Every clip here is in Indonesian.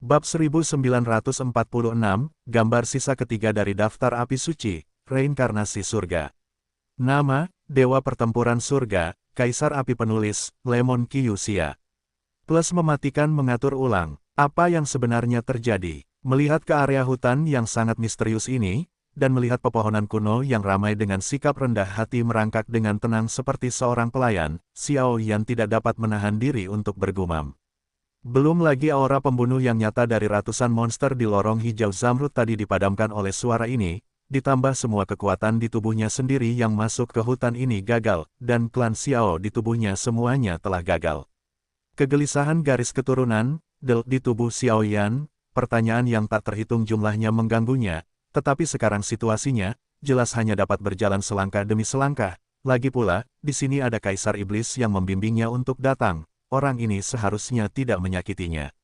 Bab 1946, gambar sisa ketiga dari daftar api suci, reinkarnasi surga. Nama, Dewa Pertempuran Surga, Kaisar Api Penulis, Lemon Kyushia. Plus mematikan mengatur ulang, apa yang sebenarnya terjadi. Melihat ke area hutan yang sangat misterius ini, dan melihat pepohonan kuno yang ramai dengan sikap rendah hati merangkak dengan tenang seperti seorang pelayan, Xiao Yan tidak dapat menahan diri untuk bergumam. Belum lagi aura pembunuh yang nyata dari ratusan monster di lorong hijau Zamrud tadi dipadamkan oleh suara ini, ditambah semua kekuatan di tubuhnya sendiri yang masuk ke hutan ini gagal, dan klan Xiao di tubuhnya semuanya telah gagal. Kegelisahan garis keturunan, di tubuh Xiao Yan, pertanyaan yang tak terhitung jumlahnya mengganggunya, tetapi sekarang situasinya, jelas hanya dapat berjalan selangkah demi selangkah. Lagi pula, di sini ada Kaisar Iblis yang membimbingnya untuk datang. Orang ini seharusnya tidak menyakitinya.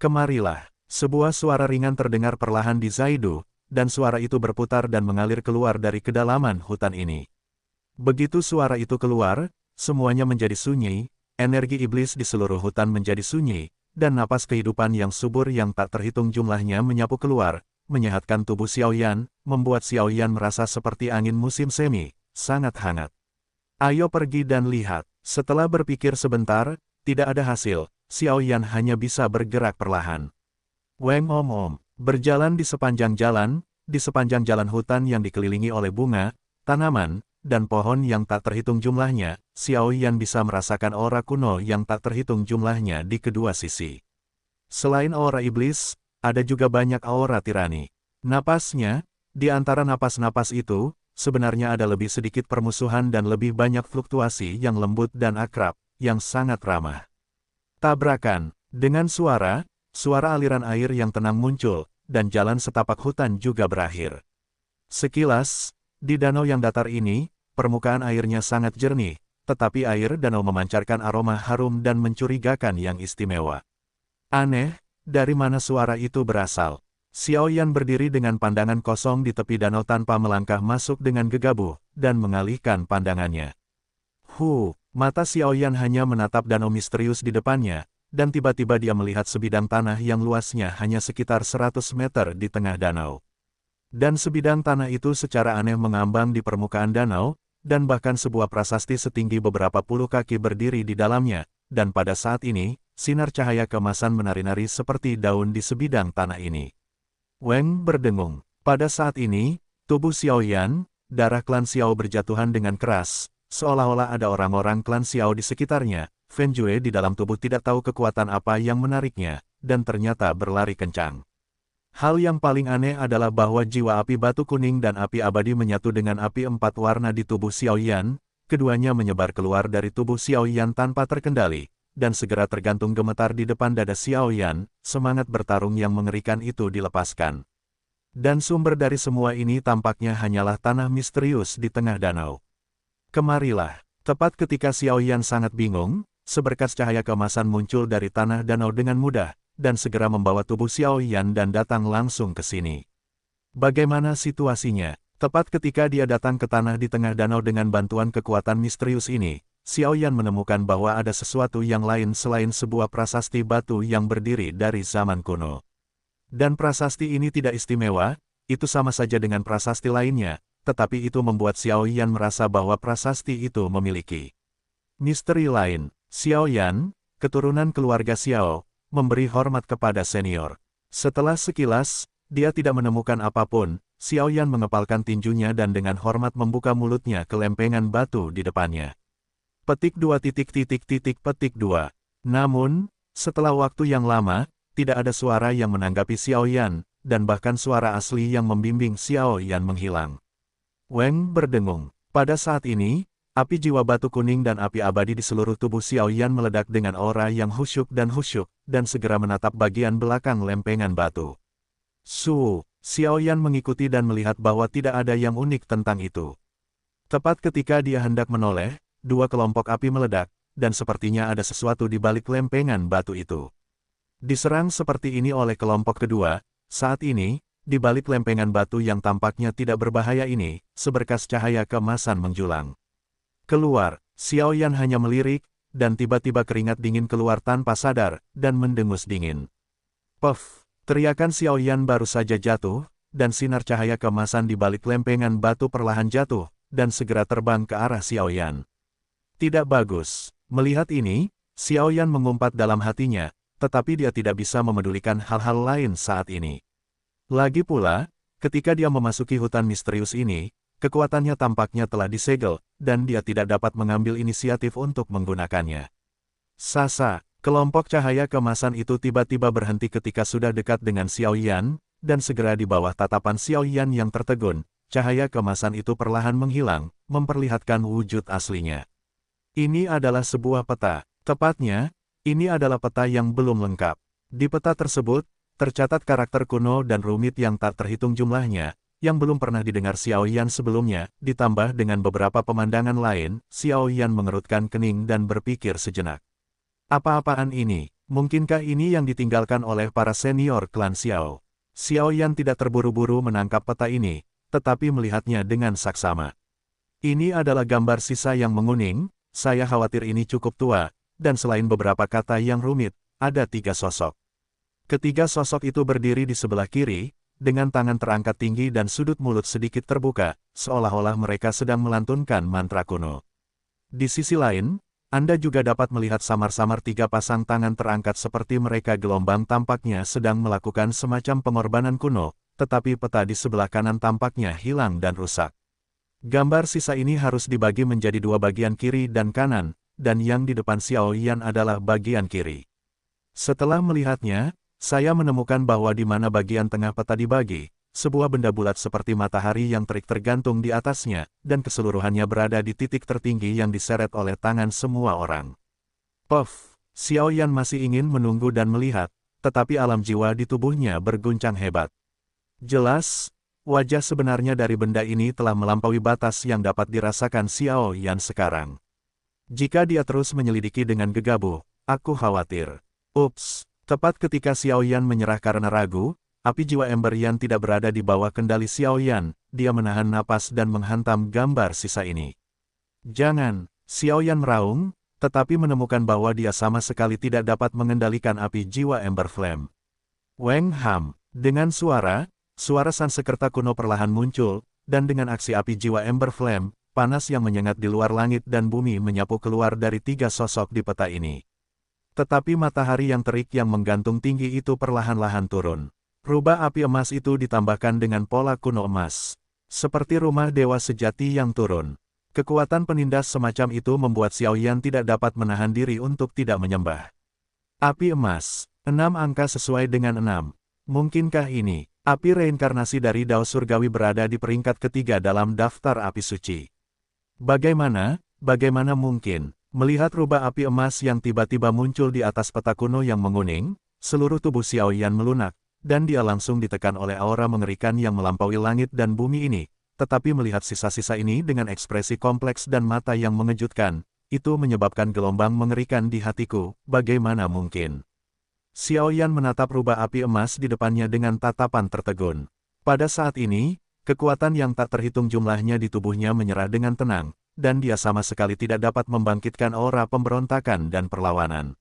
Kemarilah, sebuah suara ringan terdengar perlahan di Zaidu, dan suara itu berputar dan mengalir keluar dari kedalaman hutan ini. Begitu suara itu keluar, semuanya menjadi sunyi, energi iblis di seluruh hutan menjadi sunyi, dan napas kehidupan yang subur yang tak terhitung jumlahnya menyapu keluar, menyehatkan tubuh Xiao Yan, membuat Xiao Yan merasa seperti angin musim semi, sangat hangat. Ayo pergi dan lihat. Setelah berpikir sebentar, tidak ada hasil, Xiao Yan hanya bisa bergerak perlahan. Weng Om, berjalan di sepanjang jalan hutan yang dikelilingi oleh bunga, tanaman, dan pohon yang tak terhitung jumlahnya, Xiao Yan bisa merasakan aura kuno yang tak terhitung jumlahnya di kedua sisi. Selain aura iblis, ada juga banyak aura tirani. Napasnya, di antara napas-napas itu, sebenarnya ada lebih sedikit permusuhan dan lebih banyak fluktuasi yang lembut dan akrab, yang sangat ramah. Tabrakan, dengan suara aliran air yang tenang muncul, dan jalan setapak hutan juga berakhir. Sekilas, di danau yang datar ini, permukaan airnya sangat jernih, tetapi air danau memancarkan aroma harum dan mencurigakan yang istimewa. Aneh, dari mana suara itu berasal? Xiao Yan berdiri dengan pandangan kosong di tepi danau tanpa melangkah masuk dengan gegabah, dan mengalihkan pandangannya. Mata Xiao Yan hanya menatap danau misterius di depannya, dan tiba-tiba dia melihat sebidang tanah yang luasnya hanya sekitar 100 meter di tengah danau. Dan sebidang tanah itu secara aneh mengambang di permukaan danau, dan bahkan sebuah prasasti setinggi beberapa puluh kaki berdiri di dalamnya, dan pada saat ini, sinar cahaya keemasan menari-nari seperti daun di sebidang tanah ini. Weng berdengung. Pada saat ini, tubuh Xiao Yan, darah klan Xiao berjatuhan dengan keras, seolah-olah ada orang-orang klan Xiao di sekitarnya. Fen Jue di dalam tubuh tidak tahu kekuatan apa yang menariknya, dan ternyata berlari kencang. Hal yang paling aneh adalah bahwa jiwa api batu kuning dan api abadi menyatu dengan api 4 warna di tubuh Xiao Yan, keduanya menyebar keluar dari tubuh Xiao Yan tanpa terkendali, dan segera tergantung gemetar di depan dada Xiao Yan, semangat bertarung yang mengerikan itu dilepaskan. Dan sumber dari semua ini tampaknya hanyalah tanah misterius di tengah danau. Kemarilah, tepat ketika Xiao Yan sangat bingung, seberkas cahaya keemasan muncul dari tanah danau dengan mudah, dan segera membawa tubuh Xiao Yan dan datang langsung ke sini. Bagaimana situasinya? Tepat ketika dia datang ke tanah di tengah danau dengan bantuan kekuatan misterius ini, Xiao Yan menemukan bahwa ada sesuatu yang lain selain sebuah prasasti batu yang berdiri dari zaman kuno. Dan prasasti ini tidak istimewa, itu sama saja dengan prasasti lainnya, tetapi itu membuat Xiao Yan merasa bahwa prasasti itu memiliki misteri lain. Xiao Yan, keturunan keluarga Xiao, memberi hormat kepada senior. Setelah sekilas, dia tidak menemukan apapun, Xiao Yan mengepalkan tinjunya dan dengan hormat membuka mulutnya ke lempengan batu di depannya. Petik 2 petik 2. Namun, setelah waktu yang lama, tidak ada suara yang menanggapi Xiao Yan, dan bahkan suara asli yang membimbing Xiao Yan menghilang. Weng berdengung. Pada saat ini, api jiwa batu kuning dan api abadi di seluruh tubuh Xiao Yan meledak dengan aura yang khusyuk, dan segera menatap bagian belakang lempengan batu. Xiao Yan mengikuti dan melihat bahwa tidak ada yang unik tentang itu. Tepat ketika dia hendak menoleh, dua kelompok api meledak, dan sepertinya ada sesuatu di balik lempengan batu itu. Diserang seperti ini oleh kelompok kedua, saat ini, di balik lempengan batu yang tampaknya tidak berbahaya ini, seberkas cahaya keemasan menjulang. Keluar, Xiao Yan hanya melirik, dan tiba-tiba keringat dingin keluar tanpa sadar, dan mendengus dingin. Puff! Teriakan Xiao Yan baru saja jatuh, dan sinar cahaya keemasan di balik lempengan batu perlahan jatuh, dan segera terbang ke arah Xiao Yan. Tidak bagus. Melihat ini, Xiao Yan mengumpat dalam hatinya, tetapi dia tidak bisa memedulikan hal-hal lain saat ini. Lagi pula, ketika dia memasuki hutan misterius ini, kekuatannya tampaknya telah disegel, dan dia tidak dapat mengambil inisiatif untuk menggunakannya. Sasa! Kelompok cahaya keemasan itu tiba-tiba berhenti ketika sudah dekat dengan Xiao Yan, dan segera di bawah tatapan Xiao Yan yang tertegun, cahaya keemasan itu perlahan menghilang, memperlihatkan wujud aslinya. Ini adalah sebuah peta. Tepatnya, ini adalah peta yang belum lengkap. Di peta tersebut, tercatat karakter kuno dan rumit yang tak terhitung jumlahnya, yang belum pernah didengar Xiao Yan sebelumnya, ditambah dengan beberapa pemandangan lain. Xiao Yan mengerutkan kening dan berpikir sejenak. Apa-apaan ini? Mungkinkah ini yang ditinggalkan oleh para senior klan Xiao? Xiao Yan tidak terburu-buru menangkap peta ini, tetapi melihatnya dengan saksama. Ini adalah gambar sisa yang menguning, saya khawatir ini cukup tua, dan selain beberapa kata yang rumit, ada 3 sosok. Ketiga sosok itu berdiri di sebelah kiri, dengan tangan terangkat tinggi dan sudut mulut sedikit terbuka, seolah-olah mereka sedang melantunkan mantra kuno. Di sisi lain, Anda juga dapat melihat samar-samar 3 pasang tangan terangkat seperti mereka gelombang tampaknya sedang melakukan semacam pengorbanan kuno, tetapi peta di sebelah kanan tampaknya hilang dan rusak. Gambar sisa ini harus dibagi menjadi 2 bagian kiri dan kanan, dan yang di depan Xiao Yan adalah bagian kiri. Setelah melihatnya, saya menemukan bahwa di mana bagian tengah peta dibagi, sebuah benda bulat seperti matahari yang terik tergantung di atasnya, dan keseluruhannya berada di titik tertinggi yang diseret oleh tangan semua orang. Puff! Xiao Yan masih ingin menunggu dan melihat, tetapi alam jiwa di tubuhnya berguncang hebat. Jelas, wajah sebenarnya dari benda ini telah melampaui batas yang dapat dirasakan Xiao Yan sekarang. Jika dia terus menyelidiki dengan gegabah, aku khawatir. Ups! Tepat ketika Xiao Yan menyerah karena ragu, api jiwa Ember Yan tidak berada di bawah kendali Xiao Yan, dia menahan napas dan menghantam gambar sisa ini. Jangan! Xiao Yan meraung, tetapi menemukan bahwa dia sama sekali tidak dapat mengendalikan api jiwa Ember Flame. Weng Ham! Dengan suara Sansekerta kuno perlahan muncul, dan dengan aksi api jiwa Ember Flame, panas yang menyengat di luar langit dan bumi menyapu keluar dari 3 sosok di peta ini. Tetapi matahari yang terik yang menggantung tinggi itu perlahan-lahan turun. Rubah api emas itu ditambahkan dengan pola kuno emas. Seperti rumah dewa sejati yang turun. Kekuatan penindas semacam itu membuat Xiao Yan tidak dapat menahan diri untuk tidak menyembah. Api emas, 6 angka sesuai dengan 6. Mungkinkah ini, api reinkarnasi dari Dao Surgawi berada di peringkat ketiga dalam daftar api suci? Bagaimana mungkin? Melihat rubah api emas yang tiba-tiba muncul di atas peta kuno yang menguning, seluruh tubuh Xiao Yan melunak, dan dia langsung ditekan oleh aura mengerikan yang melampaui langit dan bumi ini. Tetapi melihat sisa-sisa ini dengan ekspresi kompleks dan mata yang mengejutkan, itu menyebabkan gelombang mengerikan di hatiku. Bagaimana mungkin? Xiao Yan menatap rubah api emas di depannya dengan tatapan tertegun. Pada saat ini, kekuatan yang tak terhitung jumlahnya di tubuhnya menyerah dengan tenang, dan dia sama sekali tidak dapat membangkitkan aura pemberontakan dan perlawanan.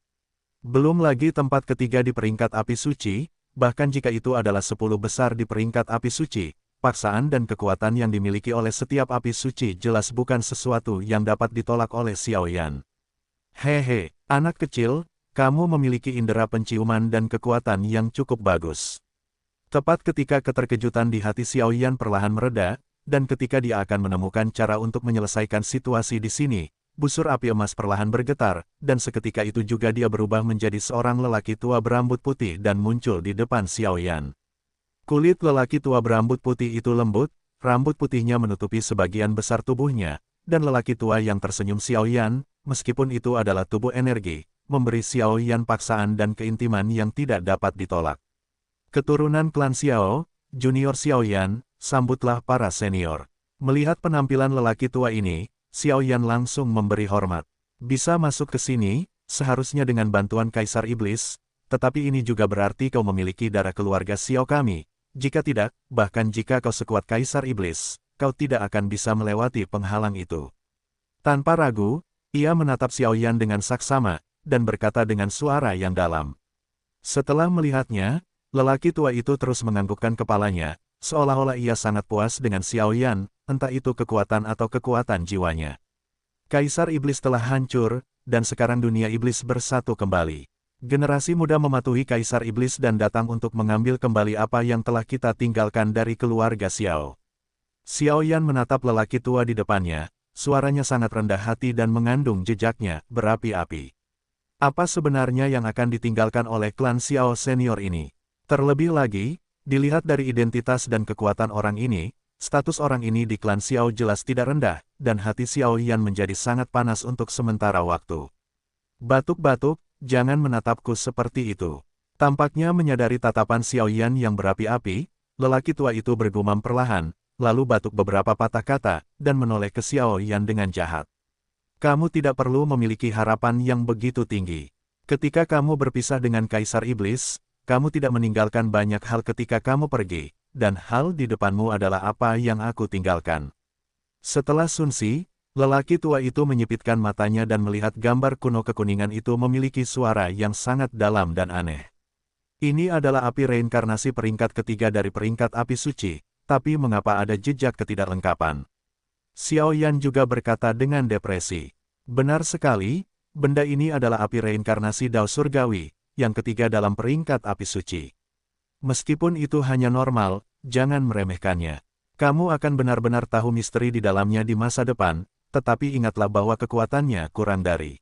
Belum lagi tempat ketiga di peringkat api suci, bahkan jika itu adalah 10 besar di peringkat api suci, paksaan dan kekuatan yang dimiliki oleh setiap api suci jelas bukan sesuatu yang dapat ditolak oleh Xiao Yan. Hehe, anak kecil, kamu memiliki indera penciuman dan kekuatan yang cukup bagus. Tepat ketika keterkejutan di hati Xiao Yan perlahan mereda, dan ketika dia akan menemukan cara untuk menyelesaikan situasi di sini, busur api emas perlahan bergetar, dan seketika itu juga dia berubah menjadi seorang lelaki tua berambut putih dan muncul di depan Xiao Yan. Kulit lelaki tua berambut putih itu lembut, rambut putihnya menutupi sebagian besar tubuhnya, dan lelaki tua yang tersenyum Xiao Yan, meskipun itu adalah tubuh energi, memberi Xiao Yan paksaan dan keintiman yang tidak dapat ditolak. Keturunan klan Xiao, Junior Xiao Yan, sambutlah para senior. Melihat penampilan lelaki tua ini, Xiao Yan langsung memberi hormat. Bisa masuk ke sini, seharusnya dengan bantuan Kaisar Iblis, tetapi ini juga berarti kau memiliki darah keluarga Xiao kami. Jika tidak, bahkan jika kau sekuat Kaisar Iblis, kau tidak akan bisa melewati penghalang itu. Tanpa ragu, ia menatap Xiao Yan dengan saksama, dan berkata dengan suara yang dalam. Setelah melihatnya, lelaki tua itu terus menganggukkan kepalanya, seolah-olah ia sangat puas dengan Xiao Yan, entah itu kekuatan atau kekuatan jiwanya. Kaisar Iblis telah hancur, dan sekarang dunia iblis bersatu kembali. Generasi muda mematuhi Kaisar Iblis dan datang untuk mengambil kembali apa yang telah kita tinggalkan dari keluarga Xiao. Xiao Yan menatap lelaki tua di depannya, suaranya sangat rendah hati dan mengandung jejaknya, berapi-api. Apa sebenarnya yang akan ditinggalkan oleh klan Xiao senior ini? Terlebih lagi, dilihat dari identitas dan kekuatan orang ini, status orang ini di klan Xiao jelas tidak rendah, dan hati Xiao Yan menjadi sangat panas untuk sementara waktu. Batuk-batuk, jangan menatapku seperti itu. Tampaknya menyadari tatapan Xiao Yan yang berapi-api, lelaki tua itu bergumam perlahan, lalu batuk beberapa patah kata, dan menoleh ke Xiao Yan dengan jahat. Kamu tidak perlu memiliki harapan yang begitu tinggi. Ketika kamu berpisah dengan Kaisar Iblis, kamu tidak meninggalkan banyak hal ketika kamu pergi, dan hal di depanmu adalah apa yang aku tinggalkan. Setelah Sunsi, lelaki tua itu menyipitkan matanya dan melihat gambar kuno kekuningan itu memiliki suara yang sangat dalam dan aneh. Ini adalah api reinkarnasi peringkat ketiga dari peringkat api suci, tapi mengapa ada jejak ketidaklengkapan? Xiao Yan juga berkata dengan depresi. Benar sekali, benda ini adalah api reinkarnasi Dao Surgawi, yang ketiga dalam peringkat api suci. Meskipun itu hanya normal, jangan meremehkannya. Kamu akan benar-benar tahu misteri di dalamnya di masa depan, tetapi ingatlah bahwa kekuatannya kurang dari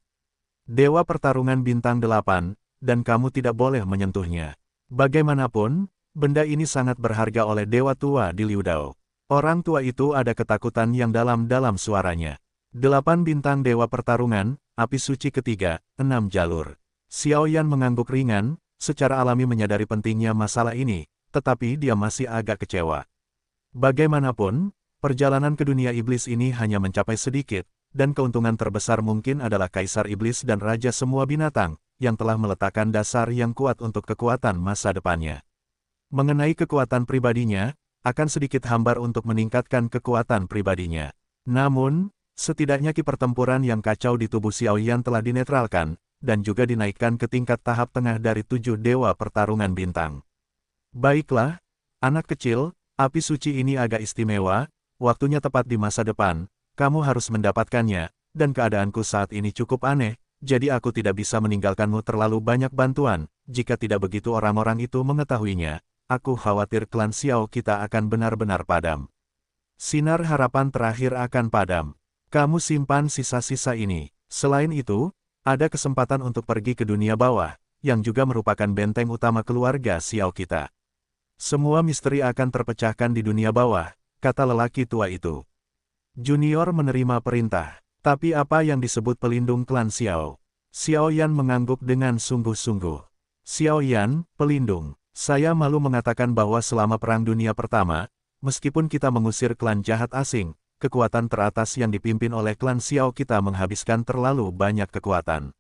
Dewa Pertarungan Bintang 8, dan kamu tidak boleh menyentuhnya. Bagaimanapun, benda ini sangat berharga oleh Dewa Tua di Liu Dao. Orang tua itu ada ketakutan yang dalam suaranya. 8 bintang Dewa Pertarungan, api suci ketiga, 6 jalur. Xiao Yan mengangguk ringan, secara alami menyadari pentingnya masalah ini, tetapi dia masih agak kecewa. Bagaimanapun, perjalanan ke dunia iblis ini hanya mencapai sedikit, dan keuntungan terbesar mungkin adalah Kaisar Iblis dan Raja semua binatang, yang telah meletakkan dasar yang kuat untuk kekuatan masa depannya. Mengenai kekuatan pribadinya, akan sedikit hambar untuk meningkatkan kekuatan pribadinya. Namun, setidaknya ki pertempuran yang kacau di tubuh Xiao Yan telah dinetralkan, dan juga dinaikkan ke tingkat tahap tengah dari 7 Dewa Pertarungan Bintang. Baiklah, anak kecil, api suci ini agak istimewa, waktunya tepat di masa depan, kamu harus mendapatkannya, dan keadaanku saat ini cukup aneh, jadi aku tidak bisa meninggalkanmu terlalu banyak bantuan, jika tidak begitu orang-orang itu mengetahuinya. Aku khawatir klan Xiao kita akan benar-benar padam. Sinar harapan terakhir akan padam. Kamu simpan sisa-sisa ini. Selain itu, ada kesempatan untuk pergi ke dunia bawah, yang juga merupakan benteng utama keluarga Xiao kita. Semua misteri akan terpecahkan di dunia bawah, kata lelaki tua itu. Junior menerima perintah. Tapi apa yang disebut pelindung klan Xiao? Xiao Yan mengangguk dengan sungguh-sungguh. Xiao Yan, pelindung. Saya malu mengatakan bahwa selama Perang Dunia Pertama, meskipun kita mengusir klan jahat asing, kekuatan teratas yang dipimpin oleh klan Xiao kita menghabiskan terlalu banyak kekuatan.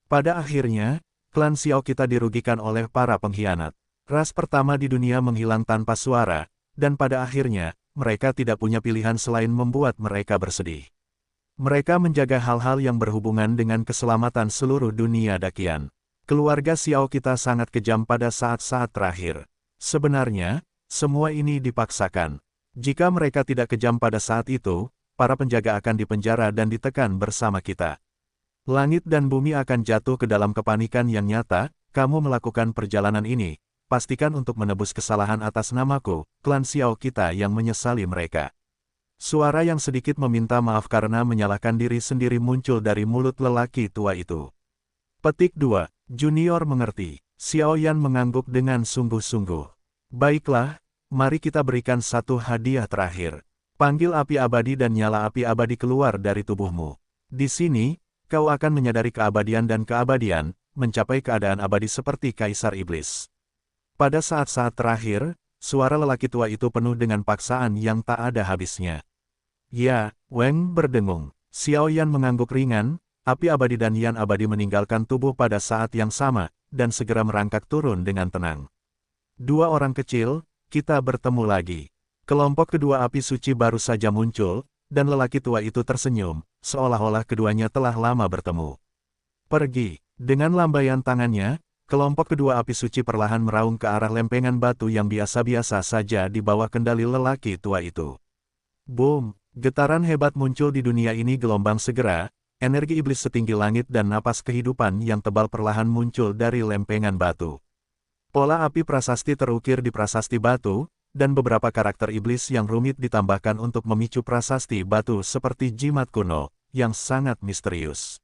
Pada akhirnya, klan Xiao kita dirugikan oleh para pengkhianat. Ras pertama di dunia menghilang tanpa suara, dan pada akhirnya, mereka tidak punya pilihan selain membuat mereka bersedih. Mereka menjaga hal-hal yang berhubungan dengan keselamatan seluruh dunia dakian. Keluarga Xiao kita sangat kejam pada saat-saat terakhir. Sebenarnya, semua ini dipaksakan. Jika mereka tidak kejam pada saat itu, para penjaga akan dipenjara dan ditekan bersama kita. Langit dan bumi akan jatuh ke dalam kepanikan yang nyata. Kamu melakukan perjalanan ini, pastikan untuk menebus kesalahan atas namaku, klan Xiao kita yang menyesali mereka. Suara yang sedikit meminta maaf karena menyalahkan diri sendiri muncul dari mulut lelaki tua itu. Petik 2. Junior mengerti. Xiao Yan mengangguk dengan sungguh-sungguh. Baiklah, mari kita berikan satu hadiah terakhir. Panggil api abadi dan nyala api abadi keluar dari tubuhmu. Di sini, kau akan menyadari keabadian dan keabadian, mencapai keadaan abadi seperti Kaisar Iblis. Pada saat-saat terakhir, suara lelaki tua itu penuh dengan paksaan yang tak ada habisnya. Ya, Weng berdengung. Xiao Yan mengangguk ringan. Api abadi dan Yan abadi meninggalkan tubuh pada saat yang sama, dan segera merangkak turun dengan tenang. Dua orang kecil, kita bertemu lagi. Kelompok kedua api suci baru saja muncul, dan lelaki tua itu tersenyum, seolah-olah keduanya telah lama bertemu. Pergi. Dengan lambaian tangannya, Kelompok kedua api suci perlahan meraung ke arah lempengan batu yang biasa-biasa saja di bawah kendali lelaki tua itu. Boom! Getaran hebat muncul di dunia ini, gelombang segera, energi iblis setinggi langit dan napas kehidupan yang tebal perlahan muncul dari lempengan batu. Pola api prasasti terukir di prasasti batu, dan beberapa karakter iblis yang rumit ditambahkan untuk memicu prasasti batu seperti jimat kuno, yang sangat misterius.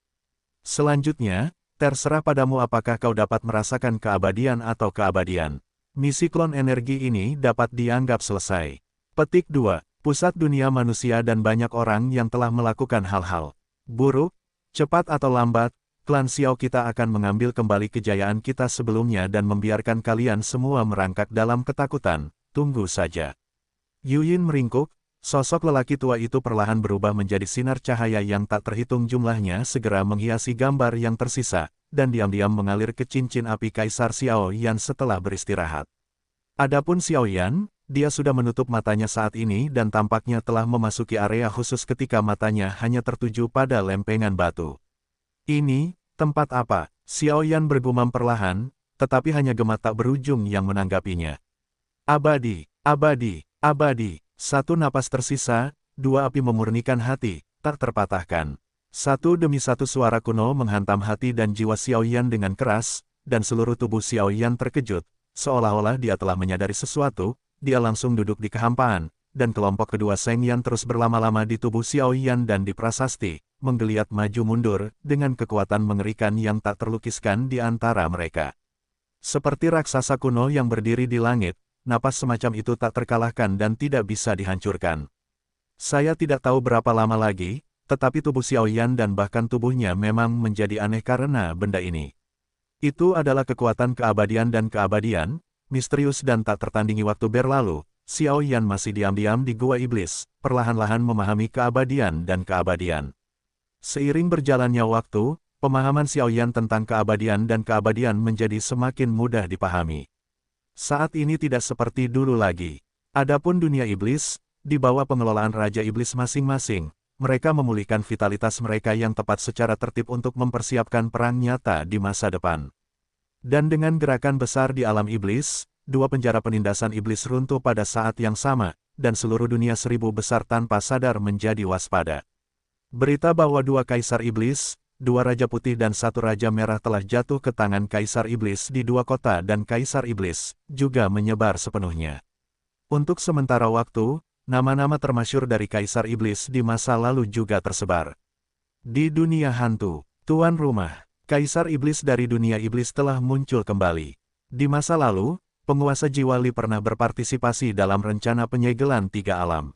Selanjutnya, terserah padamu apakah kau dapat merasakan keabadian atau keabadian. Misi klon energi ini dapat dianggap selesai. Petik 2. Pusat dunia manusia dan banyak orang yang telah melakukan hal-hal buruk, cepat atau lambat, klan Xiao kita akan mengambil kembali kejayaan kita sebelumnya dan membiarkan kalian semua merangkak dalam ketakutan, tunggu saja. Yuyin meringkuk, sosok lelaki tua itu perlahan berubah menjadi sinar cahaya yang tak terhitung jumlahnya segera menghiasi gambar yang tersisa, dan diam-diam mengalir ke cincin api Kaisar Xiao Yan setelah beristirahat. Adapun Xiao Yan, dia sudah menutup matanya saat ini dan tampaknya telah memasuki area khusus ketika matanya hanya tertuju pada lempengan batu. Ini, tempat apa? Xiao Yan bergumam perlahan, tetapi hanya gemat tak berujung yang menanggapinya. Abadi, abadi, abadi. Satu napas tersisa, dua api memurnikan hati, tak terpatahkan. Satu demi satu suara kuno menghantam hati dan jiwa Xiao Yan dengan keras, dan seluruh tubuh Xiao Yan terkejut, seolah-olah dia telah menyadari sesuatu. Dia langsung duduk di kehampaan, dan kelompok kedua Seng Yan terus berlama-lama di tubuh Xiao Yan dan di prasasti, menggeliat maju mundur, dengan kekuatan mengerikan yang tak terlukiskan di antara mereka. Seperti raksasa kuno yang berdiri di langit, napas semacam itu tak terkalahkan dan tidak bisa dihancurkan. Saya tidak tahu berapa lama lagi, tetapi tubuh Xiao Yan dan bahkan tubuhnya memang menjadi aneh karena benda ini. Itu adalah kekuatan keabadian dan keabadian, misterius dan tak tertandingi. Waktu berlalu, Xiao Yan masih diam-diam di Gua Iblis, perlahan-lahan memahami keabadian dan keabadian. Seiring berjalannya waktu, pemahaman Xiao Yan tentang keabadian dan keabadian menjadi semakin mudah dipahami. Saat ini tidak seperti dulu lagi. Adapun dunia iblis, di bawah pengelolaan Raja Iblis masing-masing, mereka memulihkan vitalitas mereka yang tepat secara tertib untuk mempersiapkan perang nyata di masa depan. Dan dengan gerakan besar di alam iblis, dua penjara penindasan iblis runtuh pada saat yang sama, dan seluruh dunia seribu besar tanpa sadar menjadi waspada. Berita bahwa dua kaisar iblis, dua raja putih dan satu raja merah telah jatuh ke tangan kaisar iblis di dua kota dan kaisar iblis, juga menyebar sepenuhnya. Untuk sementara waktu, nama-nama termasyhur dari kaisar iblis di masa lalu juga tersebar. Di dunia hantu, tuan rumah, kaisar iblis dari dunia iblis telah muncul kembali. Di masa lalu, penguasa Jiwali pernah berpartisipasi dalam rencana penyegelan tiga alam.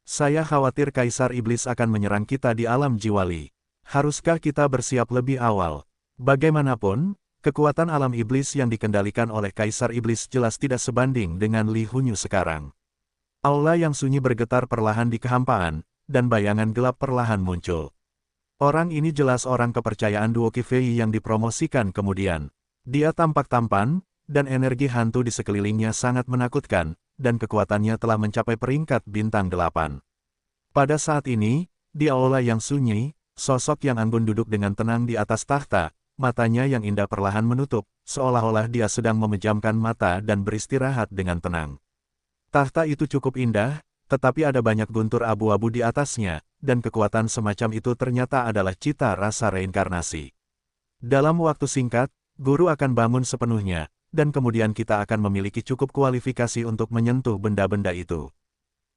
Saya khawatir kaisar iblis akan menyerang kita di alam Jiwali. Haruskah kita bersiap lebih awal? Bagaimanapun, kekuatan alam iblis yang dikendalikan oleh kaisar iblis jelas tidak sebanding dengan Li Hunyu sekarang. Aula yang sunyi bergetar perlahan di kehampaan, dan bayangan gelap perlahan muncul. Orang ini jelas orang kepercayaan Duo Qifei yang dipromosikan kemudian. Dia tampak tampan, dan energi hantu di sekelilingnya sangat menakutkan, dan kekuatannya telah mencapai peringkat bintang 8. Pada saat ini, di aula yang sunyi, sosok yang anggun duduk dengan tenang di atas tahta, matanya yang indah perlahan menutup, seolah-olah dia sedang memejamkan mata dan beristirahat dengan tenang. Tahta itu cukup indah, tetapi ada banyak guntur abu-abu di atasnya, dan kekuatan semacam itu ternyata adalah cita rasa reinkarnasi. Dalam waktu singkat, guru akan bangun sepenuhnya, dan kemudian kita akan memiliki cukup kualifikasi untuk menyentuh benda-benda itu.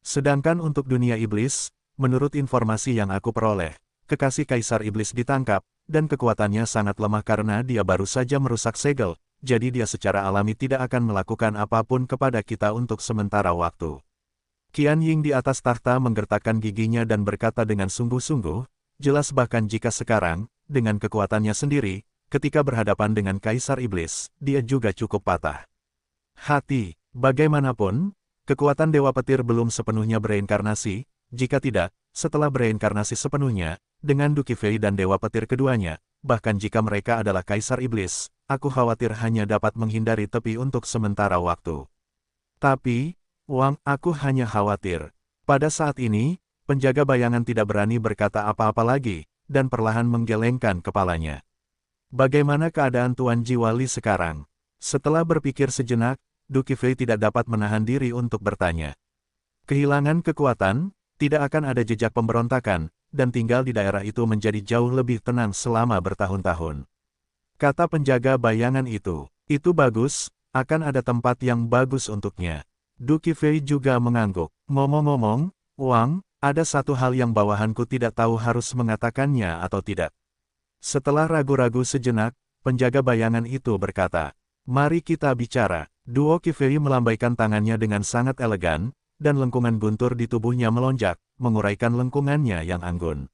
Sedangkan untuk dunia iblis, menurut informasi yang aku peroleh, kekasih kaisar iblis ditangkap, dan kekuatannya sangat lemah karena dia baru saja merusak segel, jadi dia secara alami tidak akan melakukan apapun kepada kita untuk sementara waktu. Qian Ying di atas tahta menggertakkan giginya dan berkata dengan sungguh-sungguh, jelas bahkan jika sekarang, dengan kekuatannya sendiri, ketika berhadapan dengan kaisar iblis, dia juga cukup patah hati. Bagaimanapun, kekuatan Dewa Petir belum sepenuhnya bereinkarnasi, jika tidak, setelah bereinkarnasi sepenuhnya, dengan Du Qifei dan Dewa Petir keduanya, bahkan jika mereka adalah kaisar iblis, aku khawatir hanya dapat menghindari tepi untuk sementara waktu. Tapi, Wang, aku hanya khawatir. Pada saat ini, penjaga bayangan tidak berani berkata apa-apa lagi, dan perlahan menggelengkan kepalanya. Bagaimana keadaan Tuan Jiwa Li sekarang? Setelah berpikir sejenak, Du Qifei tidak dapat menahan diri untuk bertanya. Kehilangan kekuatan, tidak akan ada jejak pemberontakan, dan tinggal di daerah itu menjadi jauh lebih tenang selama bertahun-tahun. Kata penjaga bayangan itu bagus, akan ada tempat yang bagus untuknya. Du Qifei juga mengangguk. Ngomong-ngomong, Wang, ada satu hal yang bawahanku tidak tahu harus mengatakannya atau tidak. Setelah ragu-ragu sejenak, penjaga bayangan itu berkata, "Mari kita bicara." Duo Qifei melambaikan tangannya dengan sangat elegan, dan lengkungan guntur di tubuhnya melonjak, menguraikan lengkungannya yang anggun.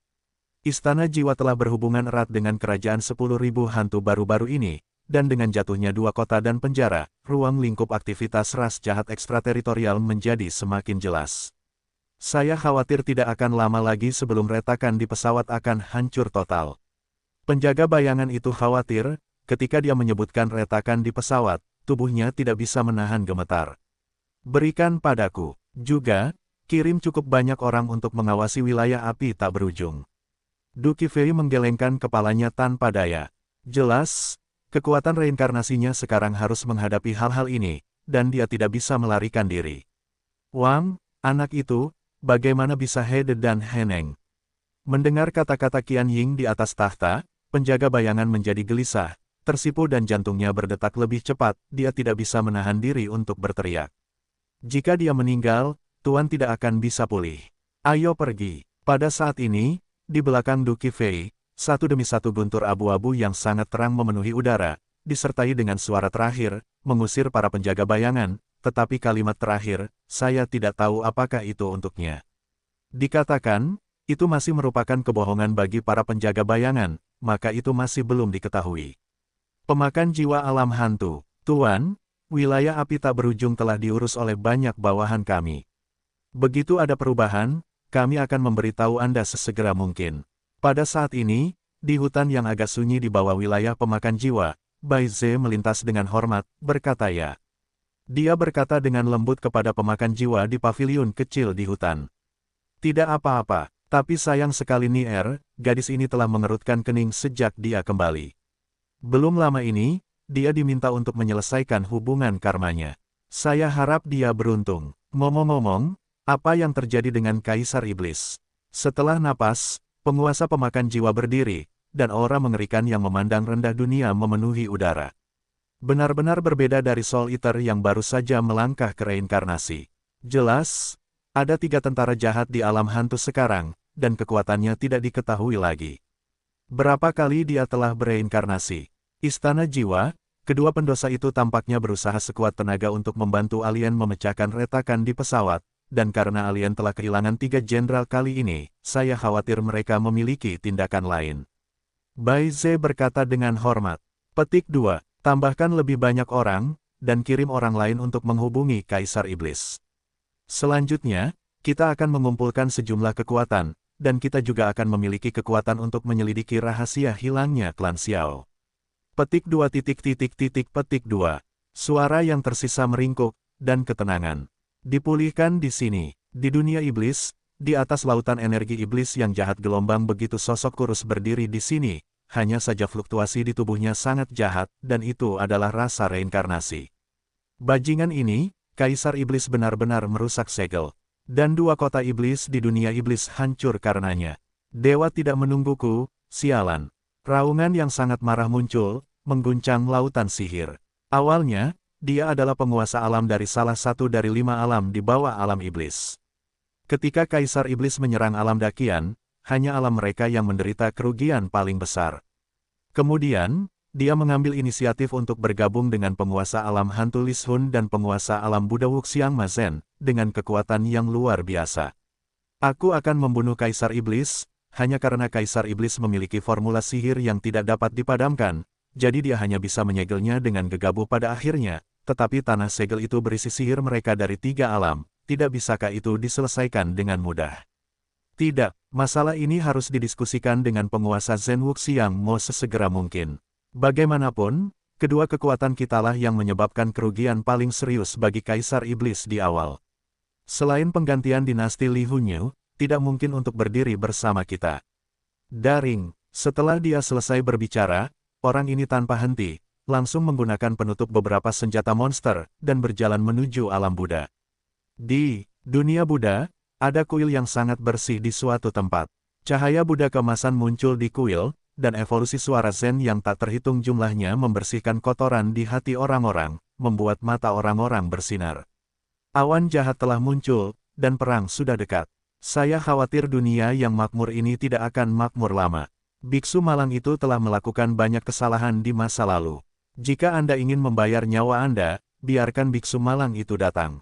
Istana Jiwa telah berhubungan erat dengan kerajaan 10.000 hantu baru-baru ini, dan dengan jatuhnya 2 kota dan penjara, ruang lingkup aktivitas ras jahat ekstrateritorial menjadi semakin jelas. Saya khawatir tidak akan lama lagi sebelum retakan di pesawat akan hancur total. Penjaga bayangan itu khawatir, ketika dia menyebutkan retakan di pesawat, tubuhnya tidak bisa menahan gemetar. Berikan padaku. Juga, kirim cukup banyak orang untuk mengawasi wilayah api tak berujung. Du Qifei menggelengkan kepalanya tanpa daya. Jelas, kekuatan reinkarnasinya sekarang harus menghadapi hal-hal ini, dan dia tidak bisa melarikan diri. Wang, anak itu, bagaimana bisa Hede dan Heneng? Mendengar kata-kata Qian Ying di atas tahta, penjaga bayangan menjadi gelisah, tersipu dan jantungnya berdetak lebih cepat, dia tidak bisa menahan diri untuk berteriak. Jika dia meninggal, Tuan tidak akan bisa pulih. Ayo pergi. Pada saat ini, di belakang Du Qifei, satu demi satu guntur abu-abu yang sangat terang memenuhi udara, disertai dengan suara terakhir, mengusir para penjaga bayangan, tetapi kalimat terakhir, saya tidak tahu apakah itu untuknya. Dikatakan, itu masih merupakan kebohongan bagi para penjaga bayangan, maka itu masih belum diketahui. Pemakan jiwa alam hantu, Tuan, wilayah api tak berujung telah diurus oleh banyak bawahan kami. Begitu ada perubahan, kami akan memberitahu Anda sesegera mungkin. Pada saat ini, di hutan yang agak sunyi di bawah wilayah pemakan jiwa, Bai Ze melintas dengan hormat, berkata ya. Dia berkata dengan lembut kepada pemakan jiwa di paviliun kecil di hutan. Tidak apa-apa, tapi sayang sekali Nier, gadis ini telah mengerutkan kening sejak dia kembali. Belum lama ini, dia diminta untuk menyelesaikan hubungan karmanya. Saya harap dia beruntung. Ngomong-ngomong, apa yang terjadi dengan Kaisar Iblis? Setelah napas, penguasa pemakan jiwa berdiri, dan aura mengerikan yang memandang rendah dunia memenuhi udara. Benar-benar berbeda dari Soul Eater yang baru saja melangkah ke reinkarnasi. Jelas, ada 3 tentara jahat di alam hantu sekarang, dan kekuatannya tidak diketahui lagi. Berapa kali dia telah bereinkarnasi? Istana Jiwa, kedua pendosa itu tampaknya berusaha sekuat tenaga untuk membantu alien memecahkan retakan di pesawat, dan karena alien telah kehilangan 3 jenderal kali ini, saya khawatir mereka memiliki tindakan lain. Bai Ze berkata dengan hormat. Petik 2, tambahkan lebih banyak orang, dan kirim orang lain untuk menghubungi Kaisar Iblis. Selanjutnya, kita akan mengumpulkan sejumlah kekuatan, dan kita juga akan memiliki kekuatan untuk menyelidiki rahasia hilangnya klan Xiao. Petik 2 petik 2. Suara yang tersisa meringkuk, dan ketenangan. Dipulihkan di sini, di dunia iblis, di atas lautan energi iblis yang jahat gelombang begitu sosok kurus berdiri di sini, hanya saja fluktuasi di tubuhnya sangat jahat, dan itu adalah rasa reinkarnasi. Bajingan ini, Kaisar Iblis benar-benar merusak segel. Dan 2 kota iblis di dunia iblis hancur karenanya. Dewa tidak menungguku, sialan. Raungan yang sangat marah muncul, mengguncang lautan sihir. Awalnya, dia adalah penguasa alam dari salah satu dari 5 alam di bawah alam iblis. Ketika Kaisar Iblis menyerang alam Dakian, hanya alam mereka yang menderita kerugian paling besar. Kemudian, dia mengambil inisiatif untuk bergabung dengan penguasa alam hantu Lis Hun dan penguasa alam Buddha Wuxiang Mazen, dengan kekuatan yang luar biasa. Aku akan membunuh Kaisar Iblis, hanya karena Kaisar Iblis memiliki formula sihir yang tidak dapat dipadamkan, jadi dia hanya bisa menyegelnya dengan gegabah pada akhirnya, tetapi tanah segel itu berisi sihir mereka dari 3 alam, tidak bisakah itu diselesaikan dengan mudah? Tidak, masalah ini harus didiskusikan dengan penguasa Zen Wuxiang Mo sesegera mungkin. Bagaimanapun, kedua kekuatan kitalah yang menyebabkan kerugian paling serius bagi Kaisar Iblis di awal. Selain penggantian dinasti Li Hunyu, tidak mungkin untuk berdiri bersama kita. Daring, setelah dia selesai berbicara, orang ini tanpa henti, langsung menggunakan penutup beberapa senjata monster, dan berjalan menuju alam Buddha. Di dunia Buddha, ada kuil yang sangat bersih di suatu tempat. Cahaya Buddha keemasan muncul di kuil, dan evolusi suara Zen yang tak terhitung jumlahnya membersihkan kotoran di hati orang-orang, membuat mata orang-orang bersinar. Awan jahat telah muncul, dan perang sudah dekat. Saya khawatir dunia yang makmur ini tidak akan makmur lama. Biksu malang itu telah melakukan banyak kesalahan di masa lalu. Jika Anda ingin membayar nyawa Anda, biarkan biksu malang itu datang.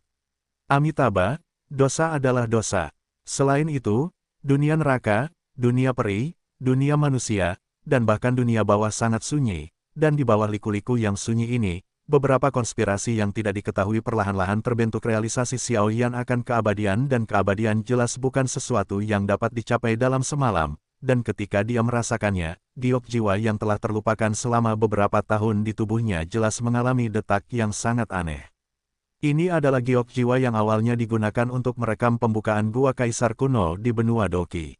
Amitabha, dosa adalah dosa. Selain itu, dunia neraka, dunia peri, dunia manusia, dan bahkan dunia bawah sangat sunyi, dan di bawah liku-liku yang sunyi ini, beberapa konspirasi yang tidak diketahui perlahan-lahan terbentuk. Realisasi Xiao Yan akan keabadian dan keabadian jelas bukan sesuatu yang dapat dicapai dalam semalam, dan ketika dia merasakannya, giok jiwa yang telah terlupakan selama beberapa tahun di tubuhnya jelas mengalami detak yang sangat aneh. Ini adalah giok jiwa yang awalnya digunakan untuk merekam pembukaan gua kaisar kuno di benua Doki.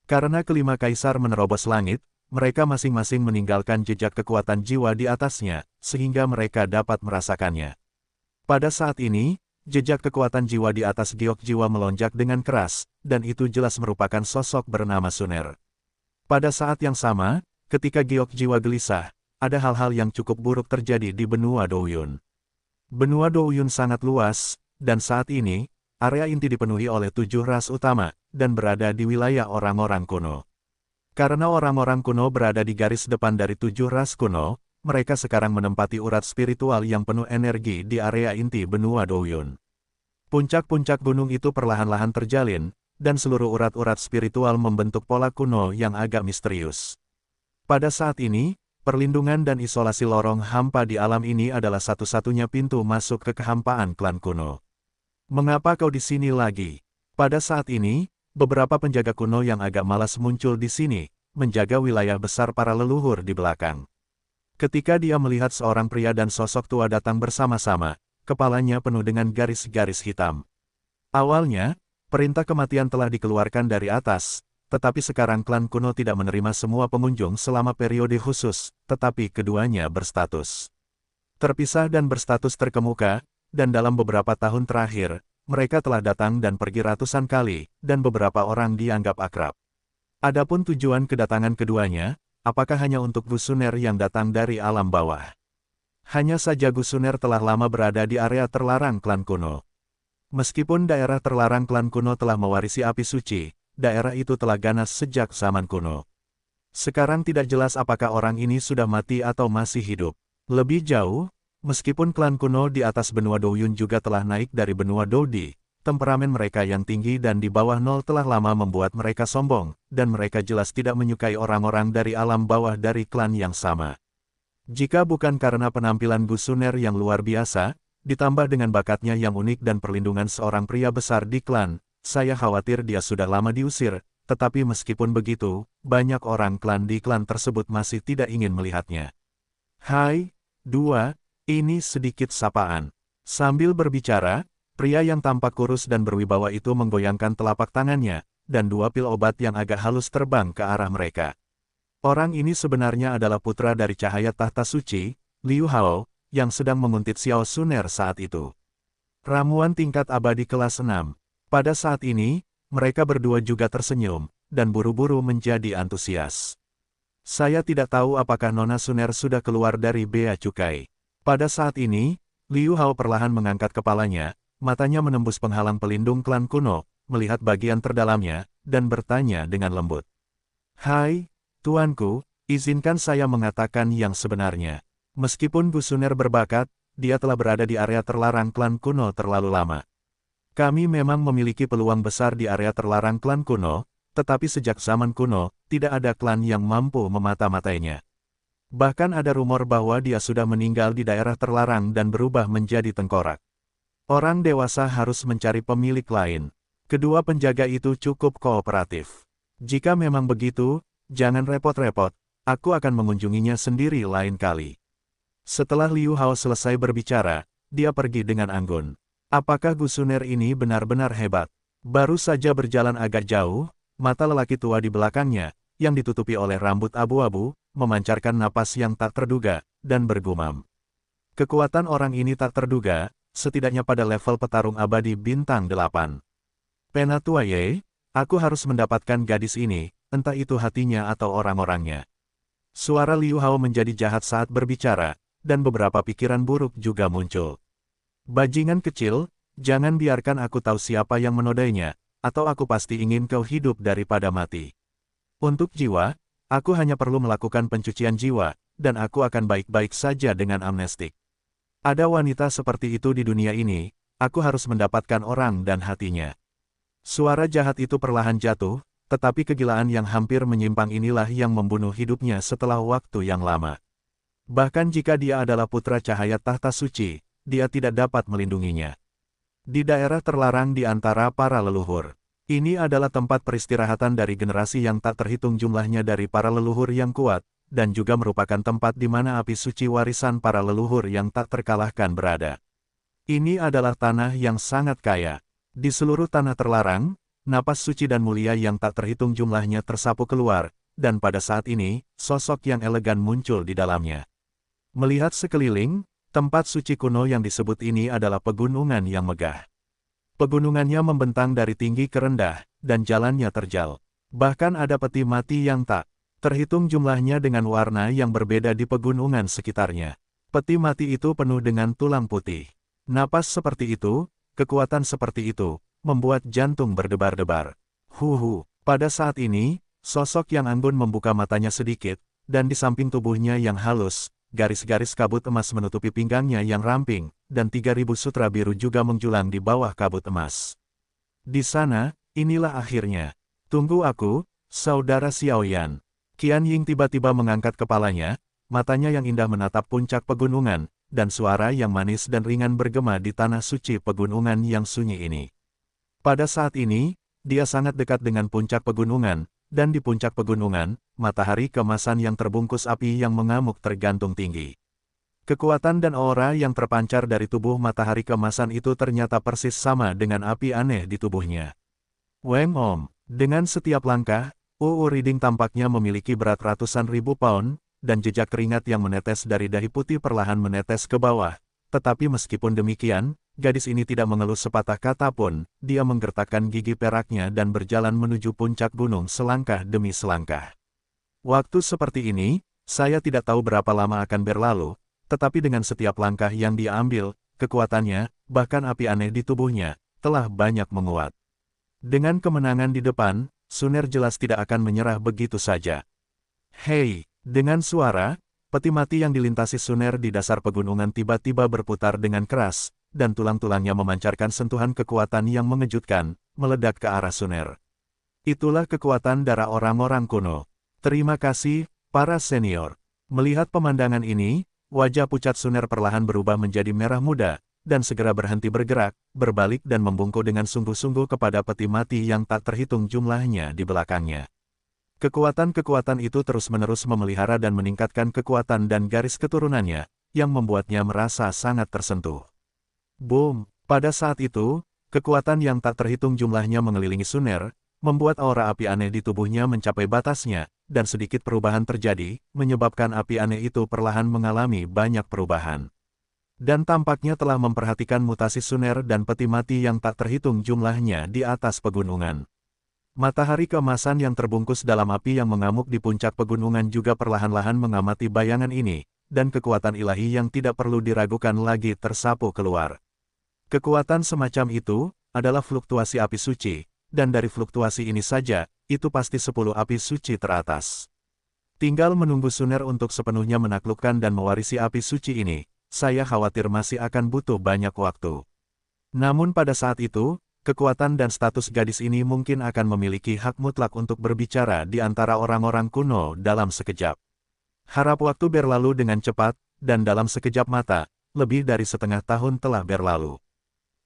Karena kelima kaisar menerobos langit, mereka masing-masing meninggalkan jejak kekuatan jiwa di atasnya, sehingga mereka dapat merasakannya. Pada saat ini, jejak kekuatan jiwa di atas giok jiwa melonjak dengan keras, dan itu jelas merupakan sosok bernama Suner. Pada saat yang sama, ketika giok jiwa gelisah, ada hal-hal yang cukup buruk terjadi di benua Douyun. Benua Douyun sangat luas, dan saat ini, area inti dipenuhi oleh 7 ras utama, dan berada di wilayah orang-orang kuno. Karena orang-orang kuno berada di garis depan dari 7 ras kuno, mereka sekarang menempati urat spiritual yang penuh energi di area inti benua Douyun. Puncak-puncak gunung itu perlahan-lahan terjalin, dan seluruh urat-urat spiritual membentuk pola kuno yang agak misterius. Pada saat ini, perlindungan dan isolasi lorong hampa di alam ini adalah satu-satunya pintu masuk ke kehampaan klan kuno. Mengapa kau di sini lagi? Pada saat ini, beberapa penjaga kuno yang agak malas muncul di sini, menjaga wilayah besar para leluhur di belakang. Ketika dia melihat seorang pria dan sosok tua datang bersama-sama, kepalanya penuh dengan garis-garis hitam. Awalnya, perintah kematian telah dikeluarkan dari atas, tetapi sekarang klan kuno tidak menerima semua pengunjung selama periode khusus, tetapi keduanya berstatus terpisah dan berstatus terkemuka, dan dalam beberapa tahun terakhir, mereka telah datang dan pergi ratusan kali, dan beberapa orang dianggap akrab. Adapun tujuan kedatangan keduanya, apakah hanya untuk Gusuner yang datang dari alam bawah? Hanya saja Gusuner telah lama berada di area terlarang klan kuno. Meskipun daerah terlarang klan kuno telah mewarisi api suci, daerah itu telah ganas sejak zaman kuno. Sekarang tidak jelas apakah orang ini sudah mati atau masih hidup. Lebih jauh, meskipun klan kuno di atas benua Douyun juga telah naik dari benua Doudi, temperamen mereka yang tinggi dan di bawah nol telah lama membuat mereka sombong, dan mereka jelas tidak menyukai orang-orang dari alam bawah dari klan yang sama. Jika bukan karena penampilan Gusuner yang luar biasa, ditambah dengan bakatnya yang unik dan perlindungan seorang pria besar di klan, saya khawatir dia sudah lama diusir, tetapi meskipun begitu, banyak orang klan di klan tersebut masih tidak ingin melihatnya. Hai, dua, ini sedikit sapaan. Sambil berbicara, pria yang tampak kurus dan berwibawa itu menggoyangkan telapak tangannya, dan 2 pil obat yang agak halus terbang ke arah mereka. Orang ini sebenarnya adalah putra dari cahaya tahta suci, Liu Hao, yang sedang menguntit Xiao Suner saat itu. Ramuan tingkat abadi kelas 6. Pada saat ini, mereka berdua juga tersenyum, dan buru-buru menjadi antusias. Saya tidak tahu apakah Nona Suner sudah keluar dari bea cukai. Pada saat ini, Liu Hao perlahan mengangkat kepalanya, matanya menembus penghalang pelindung klan kuno, melihat bagian terdalamnya, dan bertanya dengan lembut. Hai, tuanku, izinkan saya mengatakan yang sebenarnya. Meskipun Gusuner berbakat, dia telah berada di area terlarang klan kuno terlalu lama. Kami memang memiliki peluang besar di area terlarang klan kuno, tetapi sejak zaman kuno, tidak ada klan yang mampu memata-matainya. Bahkan ada rumor bahwa dia sudah meninggal di daerah terlarang dan berubah menjadi tengkorak. Orang dewasa harus mencari pemilik lain. Kedua penjaga itu cukup kooperatif. Jika memang begitu, jangan repot-repot, aku akan mengunjunginya sendiri lain kali. Setelah Liu Hao selesai berbicara, dia pergi dengan anggun. Apakah Gusuner ini benar-benar hebat? Baru saja berjalan agak jauh, mata lelaki tua di belakangnya, yang ditutupi oleh rambut abu-abu, memancarkan napas yang tak terduga, dan bergumam. Kekuatan orang ini tak terduga, setidaknya pada level petarung abadi bintang 8. Penatua Ye, aku harus mendapatkan gadis ini, entah itu hatinya atau orang-orangnya. Suara Liu Hao menjadi jahat saat berbicara, dan beberapa pikiran buruk juga muncul. Bajingan kecil, jangan biarkan aku tahu siapa yang menodainya, atau aku pasti ingin kau hidup daripada mati. Untuk jiwa, aku hanya perlu melakukan pencucian jiwa, dan aku akan baik-baik saja dengan amnestik. Ada wanita seperti itu di dunia ini, aku harus mendapatkan orang dan hatinya. Suara jahat itu perlahan jatuh, tetapi kegilaan yang hampir menyimpang inilah yang membunuh hidupnya setelah waktu yang lama. Bahkan jika dia adalah putra cahaya tahta suci, dia tidak dapat melindunginya. Di daerah terlarang di antara para leluhur. Ini adalah tempat peristirahatan dari generasi yang tak terhitung jumlahnya dari para leluhur yang kuat, dan juga merupakan tempat di mana api suci warisan para leluhur yang tak terkalahkan berada. Ini adalah tanah yang sangat kaya. Di seluruh tanah terlarang, napas suci dan mulia yang tak terhitung jumlahnya tersapu keluar, dan pada saat ini, sosok yang elegan muncul di dalamnya. Melihat sekeliling, tempat suci kuno yang disebut ini adalah pegunungan yang megah. Pegunungannya membentang dari tinggi ke rendah, dan jalannya terjal. Bahkan ada peti mati yang tak terhitung jumlahnya dengan warna yang berbeda di pegunungan sekitarnya. Peti mati itu penuh dengan tulang putih. Napas seperti itu, kekuatan seperti itu, membuat jantung berdebar-debar. Pada saat ini, sosok yang anggun membuka matanya sedikit, dan di samping tubuhnya yang halus, garis-garis kabut emas menutupi pinggangnya yang ramping, dan 3.000 sutra biru juga menjulang di bawah kabut emas. Di sana, inilah akhirnya. Tunggu aku, saudara Xiaoyan. Qian Ying tiba-tiba mengangkat kepalanya, matanya yang indah menatap puncak pegunungan, dan suara yang manis dan ringan bergema di tanah suci pegunungan yang sunyi ini. Pada saat ini, dia sangat dekat dengan puncak pegunungan, dan di puncak pegunungan, matahari keemasan yang terbungkus api yang mengamuk tergantung tinggi. Kekuatan dan aura yang terpancar dari tubuh matahari keemasan itu ternyata persis sama dengan api aneh di tubuhnya. Weng Om, dengan setiap langkah, Riding tampaknya memiliki berat ratusan ribu pound, dan jejak keringat yang menetes dari dahi putih perlahan menetes ke bawah. Tetapi meskipun demikian, gadis ini tidak mengeluh sepatah kata pun, dia menggertakkan gigi peraknya dan berjalan menuju puncak gunung selangkah demi selangkah. Waktu seperti ini, saya tidak tahu berapa lama akan berlalu, tetapi dengan setiap langkah yang dia ambil, kekuatannya, bahkan api aneh di tubuhnya, telah banyak menguat. Dengan kemenangan di depan, Suner jelas tidak akan menyerah begitu saja. Hei! Dengan suara, peti mati yang dilintasi Suner di dasar pegunungan tiba-tiba berputar dengan keras, dan tulang-tulangnya memancarkan sentuhan kekuatan yang mengejutkan, meledak ke arah Suner. Itulah kekuatan darah orang-orang kuno. Terima kasih, para senior. Melihat pemandangan ini, wajah pucat Suner perlahan berubah menjadi merah muda, dan segera berhenti bergerak, berbalik dan membungkuk dengan sungguh-sungguh kepada peti mati yang tak terhitung jumlahnya di belakangnya. Kekuatan-kekuatan itu terus-menerus memelihara dan meningkatkan kekuatan dan garis keturunannya, yang membuatnya merasa sangat tersentuh. Boom! Pada saat itu, kekuatan yang tak terhitung jumlahnya mengelilingi Suner, membuat aura api aneh di tubuhnya mencapai batasnya, dan sedikit perubahan terjadi, menyebabkan api aneh itu perlahan mengalami banyak perubahan. Dan tampaknya telah memperhatikan mutasi Suner dan peti mati yang tak terhitung jumlahnya di atas pegunungan. Matahari keemasan yang terbungkus dalam api yang mengamuk di puncak pegunungan juga perlahan-lahan mengamati bayangan ini, dan kekuatan ilahi yang tidak perlu diragukan lagi tersapu keluar. Kekuatan semacam itu adalah fluktuasi api suci, dan dari fluktuasi ini saja, itu pasti 10 api suci teratas. Tinggal menunggu Suner untuk sepenuhnya menaklukkan dan mewarisi api suci ini, saya khawatir masih akan butuh banyak waktu. Namun pada saat itu, kekuatan dan status gadis ini mungkin akan memiliki hak mutlak untuk berbicara di antara orang-orang kuno dalam sekejap. Harap waktu berlalu dengan cepat, dan dalam sekejap mata, lebih dari setengah tahun telah berlalu.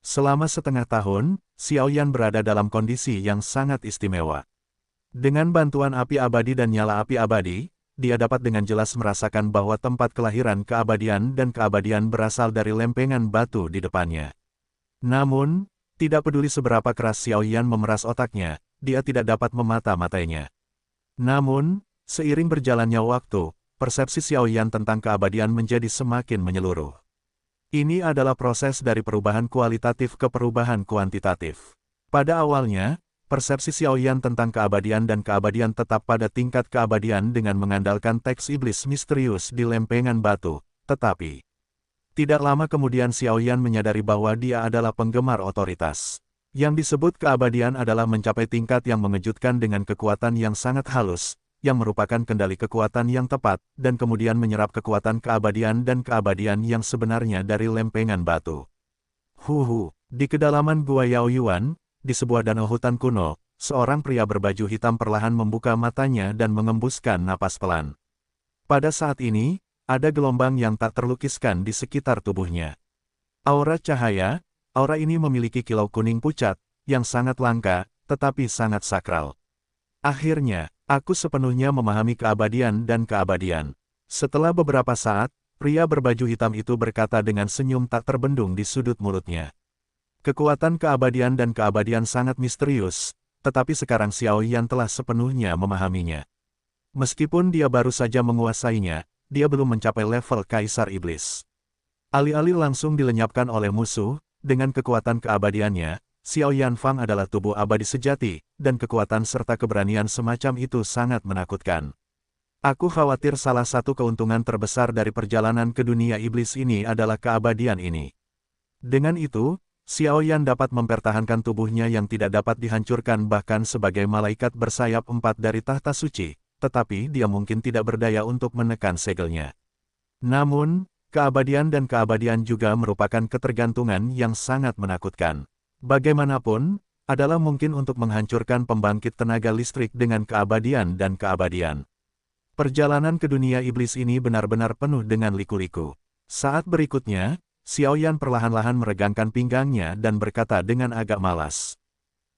Selama setengah tahun, Xiaoyan berada dalam kondisi yang sangat istimewa. Dengan bantuan api abadi dan nyala api abadi, dia dapat dengan jelas merasakan bahwa tempat kelahiran keabadian dan keabadian berasal dari lempengan batu di depannya. Namun, tidak peduli seberapa keras Xiaoyan memeras otaknya, dia tidak dapat memata-matainya. Namun, Seiring berjalannya waktu, persepsi Xiaoyan tentang keabadian menjadi semakin menyeluruh. Ini adalah proses dari perubahan kualitatif ke perubahan kuantitatif. Pada awalnya, persepsi Xiaoyan tentang keabadian dan keabadian tetap pada tingkat keabadian dengan mengandalkan teks iblis misterius di lempengan batu, tetapi tidak lama kemudian Xiaoyan menyadari bahwa dia adalah penggemar otoritas. Yang disebut keabadian adalah mencapai tingkat yang mengejutkan dengan kekuatan yang sangat halus, yang merupakan kendali kekuatan yang tepat, dan kemudian menyerap kekuatan keabadian dan keabadian yang sebenarnya dari lempengan batu. Di kedalaman Gua Yaoyuan, di sebuah danau hutan kuno, seorang pria berbaju hitam perlahan membuka matanya dan mengembuskan napas pelan. Pada saat ini, ada gelombang yang tak terlukiskan di sekitar tubuhnya. Aura cahaya, aura ini memiliki kilau kuning pucat, yang sangat langka, tetapi sangat sakral. Akhirnya, aku sepenuhnya memahami keabadian dan keabadian. Setelah beberapa saat, pria berbaju hitam itu berkata dengan senyum tak terbendung di sudut mulutnya. Kekuatan keabadian dan keabadian sangat misterius, tetapi sekarang Xiaoyan telah sepenuhnya memahaminya. Meskipun dia baru saja menguasainya, dia belum mencapai level Kaisar Iblis. Alih-alih langsung dilenyapkan oleh musuh, dengan kekuatan keabadiannya, Xiaoyan Fang adalah tubuh abadi sejati, dan kekuatan serta keberanian semacam itu sangat menakutkan. Aku khawatir salah satu keuntungan terbesar dari perjalanan ke dunia iblis ini adalah keabadian ini. Dengan itu, Xiaoyan dapat mempertahankan tubuhnya yang tidak dapat dihancurkan bahkan sebagai malaikat bersayap 4 dari tahta suci, tetapi dia mungkin tidak berdaya untuk menekan segelnya. Namun, keabadian dan keabadian juga merupakan ketergantungan yang sangat menakutkan. Bagaimanapun, adalah mungkin untuk menghancurkan pembangkit tenaga listrik dengan keabadian dan keabadian. Perjalanan ke dunia iblis ini benar-benar penuh dengan liku-liku. Saat berikutnya, Xiaoyan perlahan-lahan meregangkan pinggangnya dan berkata dengan agak malas.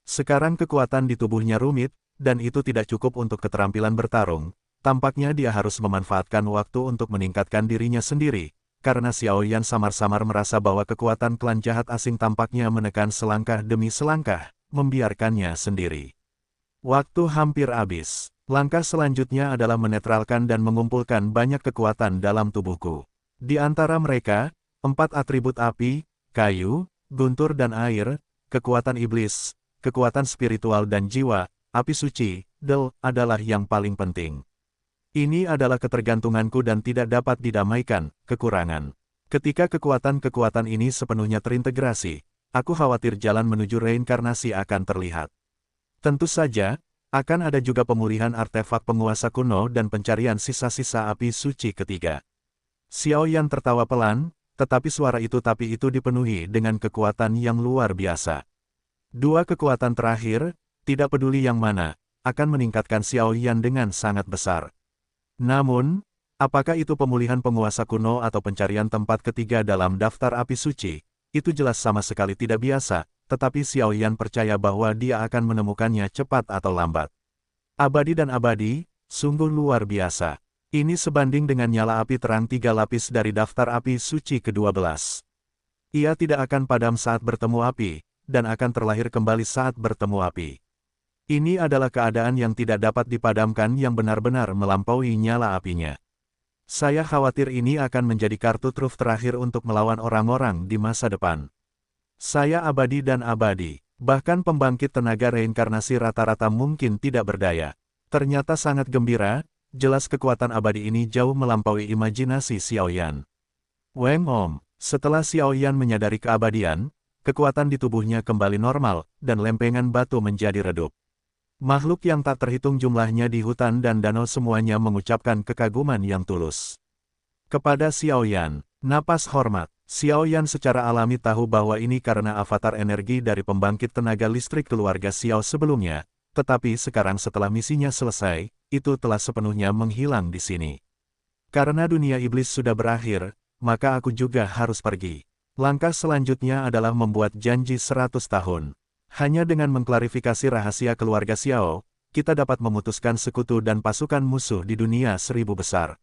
Sekarang kekuatan di tubuhnya rumit, dan itu tidak cukup untuk keterampilan bertarung. Tampaknya dia harus memanfaatkan waktu untuk meningkatkan dirinya sendiri. Karena Xiaoyan samar-samar merasa bahwa kekuatan klan jahat asing tampaknya menekan selangkah demi selangkah, membiarkannya sendiri. Waktu hampir habis. Langkah selanjutnya adalah menetralkan dan mengumpulkan banyak kekuatan dalam tubuhku. Di antara mereka, 4 atribut api, kayu, guntur dan air, kekuatan iblis, kekuatan spiritual dan jiwa, api suci, Del, adalah yang paling penting. Ini adalah ketergantunganku dan tidak dapat didamaikan, kekurangan. Ketika kekuatan-kekuatan ini sepenuhnya terintegrasi, aku khawatir jalan menuju reinkarnasi akan terlihat. Tentu saja, akan ada juga pemulihan artefak penguasa kuno dan pencarian sisa-sisa api suci ketiga. Xiaoyan tertawa pelan, tetapi suara itu dipenuhi dengan kekuatan yang luar biasa. 2 kekuatan terakhir, tidak peduli yang mana, akan meningkatkan Xiaoyan dengan sangat besar. Namun, apakah itu pemulihan penguasa kuno atau pencarian tempat ketiga dalam daftar api suci, itu jelas sama sekali tidak biasa, tetapi Xiaoyan percaya bahwa dia akan menemukannya cepat atau lambat. Abadi dan abadi, sungguh luar biasa. Ini sebanding dengan nyala api terang 3 lapis dari daftar api suci ke-12. Ia tidak akan padam saat bertemu api, dan akan terlahir kembali saat bertemu api. Ini adalah keadaan yang tidak dapat dipadamkan yang benar-benar melampaui nyala apinya. Saya khawatir ini akan menjadi kartu truf terakhir untuk melawan orang-orang di masa depan. Saya abadi dan abadi, bahkan pembangkit tenaga reinkarnasi rata-rata mungkin tidak berdaya. Ternyata sangat gembira, jelas kekuatan abadi ini jauh melampaui imajinasi Xiaoyan. Weng Om, setelah Xiaoyan menyadari keabadian, kekuatan di tubuhnya kembali normal, dan lempengan batu menjadi redup. Makhluk yang tak terhitung jumlahnya di hutan dan danau semuanya mengucapkan kekaguman yang tulus. Kepada Xiaoyan, napas hormat. Xiaoyan secara alami tahu bahwa ini karena avatar energi dari pembangkit tenaga listrik keluarga Xiao sebelumnya, tetapi sekarang setelah misinya selesai, itu telah sepenuhnya menghilang di sini. Karena dunia iblis sudah berakhir, maka aku juga harus pergi. Langkah selanjutnya adalah membuat janji 100 tahun. Hanya dengan mengklarifikasi rahasia keluarga Xiao, kita dapat memutuskan sekutu dan pasukan musuh di dunia 1000 besar.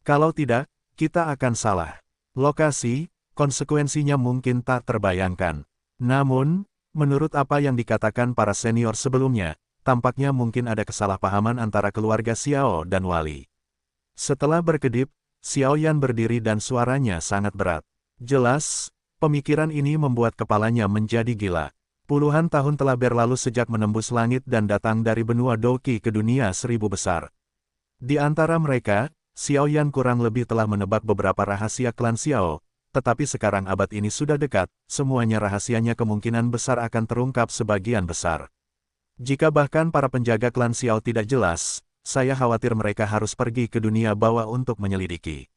Kalau tidak, kita akan salah. Lokasi, konsekuensinya mungkin tak terbayangkan. Namun, menurut apa yang dikatakan para senior sebelumnya, tampaknya mungkin ada kesalahpahaman antara keluarga Xiao dan Wali. Setelah berkedip, Xiao Yan berdiri dan suaranya sangat berat. Jelas, pemikiran ini membuat kepalanya menjadi gila. Puluhan tahun telah berlalu sejak menembus langit dan datang dari benua Doqi ke dunia seribu besar. Di antara mereka, Xiao Yan kurang lebih telah menebak beberapa rahasia klan Xiao, tetapi sekarang abad ini sudah dekat, semuanya rahasianya kemungkinan besar akan terungkap sebagian besar. Jika bahkan para penjaga klan Xiao tidak jelas, saya khawatir mereka harus pergi ke dunia bawah untuk menyelidiki.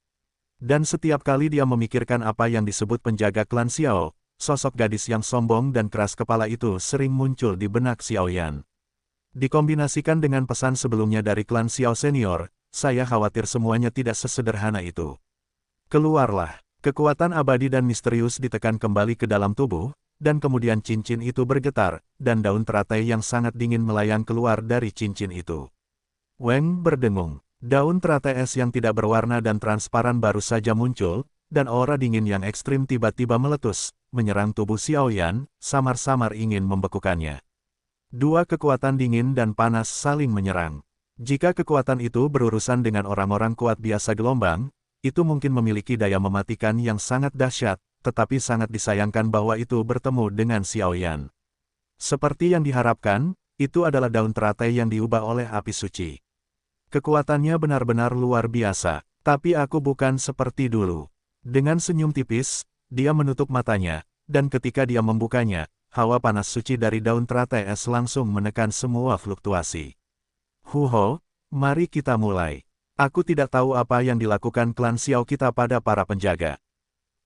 Dan setiap kali dia memikirkan apa yang disebut penjaga klan Xiao, sosok gadis yang sombong dan keras kepala itu sering muncul di benak Xiao Yan. Dikombinasikan dengan pesan sebelumnya dari klan Xiao senior, saya khawatir semuanya tidak sesederhana itu. Keluarlah. Kekuatan abadi dan misterius ditekan kembali ke dalam tubuh, dan kemudian cincin itu bergetar, dan daun teratai yang sangat dingin melayang keluar dari cincin itu. Weng berdengung. Daun teratai es yang tidak berwarna dan transparan baru saja muncul, dan aura dingin yang ekstrim tiba-tiba meletus, menyerang tubuh Xiao Yan, samar-samar ingin membekukannya. Dua kekuatan dingin dan panas saling menyerang. Jika kekuatan itu berurusan dengan orang-orang kuat biasa gelombang, itu mungkin memiliki daya mematikan yang sangat dahsyat, tetapi sangat disayangkan bahwa itu bertemu dengan Xiao Yan. Seperti yang diharapkan, itu adalah daun teratai yang diubah oleh api suci. Kekuatannya benar-benar luar biasa, tapi aku bukan seperti dulu. Dengan senyum tipis, dia menutup matanya, dan ketika dia membukanya, hawa panas suci dari daun teratai es langsung menekan semua fluktuasi. Huho, mari kita mulai. Aku tidak tahu apa yang dilakukan klan Xiao kita pada para penjaga.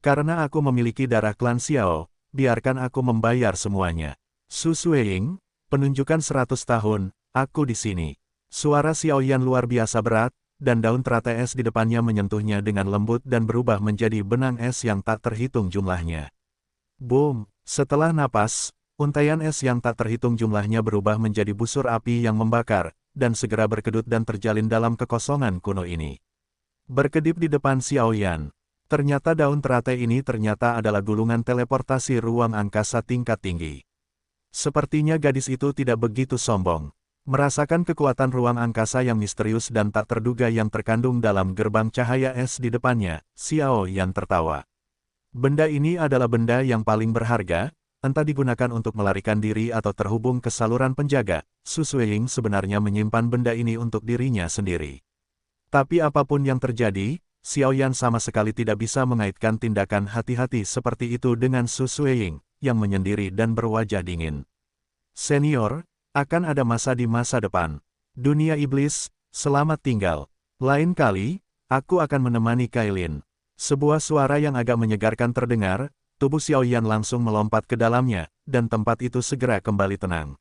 Karena aku memiliki darah klan Xiao, biarkan aku membayar semuanya. Su Suiying, penunjukan 100 tahun, aku di sini. Suara Xiao Yan luar biasa berat, dan daun teratai es di depannya menyentuhnya dengan lembut dan berubah menjadi benang es yang tak terhitung jumlahnya. Boom! Setelah napas, untaian es yang tak terhitung jumlahnya berubah menjadi busur api yang membakar, dan segera berkedut dan terjalin dalam kekosongan kuno ini. Berkedip di depan Xiao Yan. Ternyata daun teratai ini ternyata adalah gulungan teleportasi ruang angkasa tingkat tinggi. Sepertinya gadis itu tidak begitu sombong. Merasakan kekuatan ruang angkasa yang misterius dan tak terduga yang terkandung dalam gerbang cahaya es di depannya, Xiao Yan tertawa. Benda ini adalah benda yang paling berharga, entah digunakan untuk melarikan diri atau terhubung ke saluran penjaga. Su Suiying sebenarnya menyimpan benda ini untuk dirinya sendiri. Tapi apapun yang terjadi, Xiao Yan sama sekali tidak bisa mengaitkan tindakan hati-hati seperti itu dengan Su Suiying, yang menyendiri dan berwajah dingin. Senior, akan ada masa di masa depan. Dunia iblis, selamat tinggal. Lain kali, aku akan menemani Kailin. Sebuah suara yang agak menyegarkan terdengar, tubuh Xiao Yan langsung melompat ke dalamnya, dan tempat itu segera kembali tenang.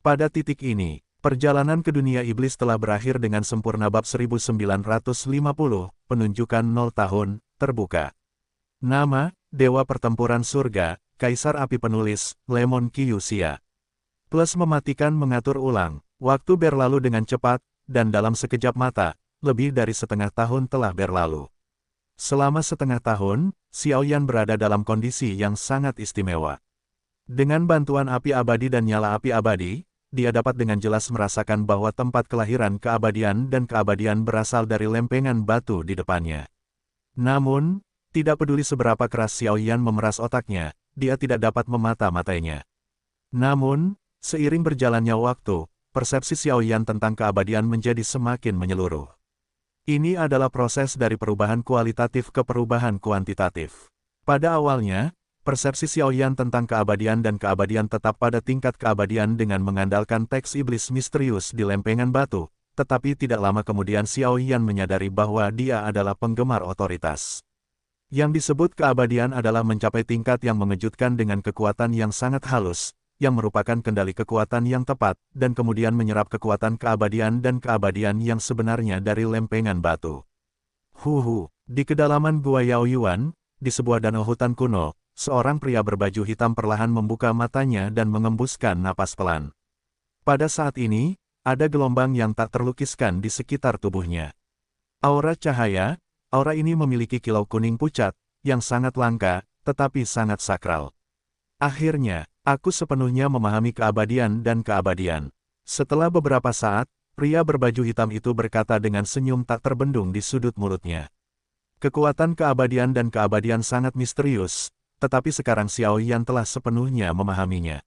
Pada titik ini, perjalanan ke dunia iblis telah berakhir dengan sempurna. Bab 1950, penunjukan 0 tahun, terbuka. Nama, Dewa Pertempuran Surga, Kaisar Api Penulis, Lemon Kyuxia. Plus mematikan mengatur ulang. Waktu berlalu dengan cepat, dan dalam sekejap mata, lebih dari setengah tahun telah berlalu. Selama setengah tahun, Xiao Yan berada dalam kondisi yang sangat istimewa. Dengan bantuan api abadi dan nyala api abadi, dia dapat dengan jelas merasakan bahwa tempat kelahiran keabadian dan keabadian berasal dari lempengan batu di depannya. Namun, tidak peduli seberapa keras Xiao Yan memeras otaknya, dia tidak dapat memata-matainya. Namun, seiring berjalannya waktu, persepsi Xiao Yan tentang keabadian menjadi semakin menyeluruh. Ini adalah proses dari perubahan kualitatif ke perubahan kuantitatif. Pada awalnya, persepsi Xiao Yan tentang keabadian dan keabadian tetap pada tingkat keabadian dengan mengandalkan teks iblis misterius di lempengan batu, tetapi tidak lama kemudian Xiao Yan menyadari bahwa dia adalah penggemar otoritas. Yang disebut keabadian adalah mencapai tingkat yang mengejutkan dengan kekuatan yang sangat halus, yang merupakan kendali kekuatan yang tepat, dan kemudian menyerap kekuatan keabadian dan keabadian yang sebenarnya dari lempengan batu. Di kedalaman Gua Yaoyuan, di sebuah danau hutan kuno, seorang pria berbaju hitam perlahan membuka matanya dan mengembuskan napas pelan. Pada saat ini, ada gelombang yang tak terlukiskan di sekitar tubuhnya. Aura cahaya, aura ini memiliki kilau kuning pucat, yang sangat langka, tetapi sangat sakral. Akhirnya, aku sepenuhnya memahami keabadian dan keabadian. Setelah beberapa saat, pria berbaju hitam itu berkata dengan senyum tak terbendung di sudut mulutnya. Kekuatan keabadian dan keabadian sangat misterius, tetapi sekarang Xiao Yan telah sepenuhnya memahaminya.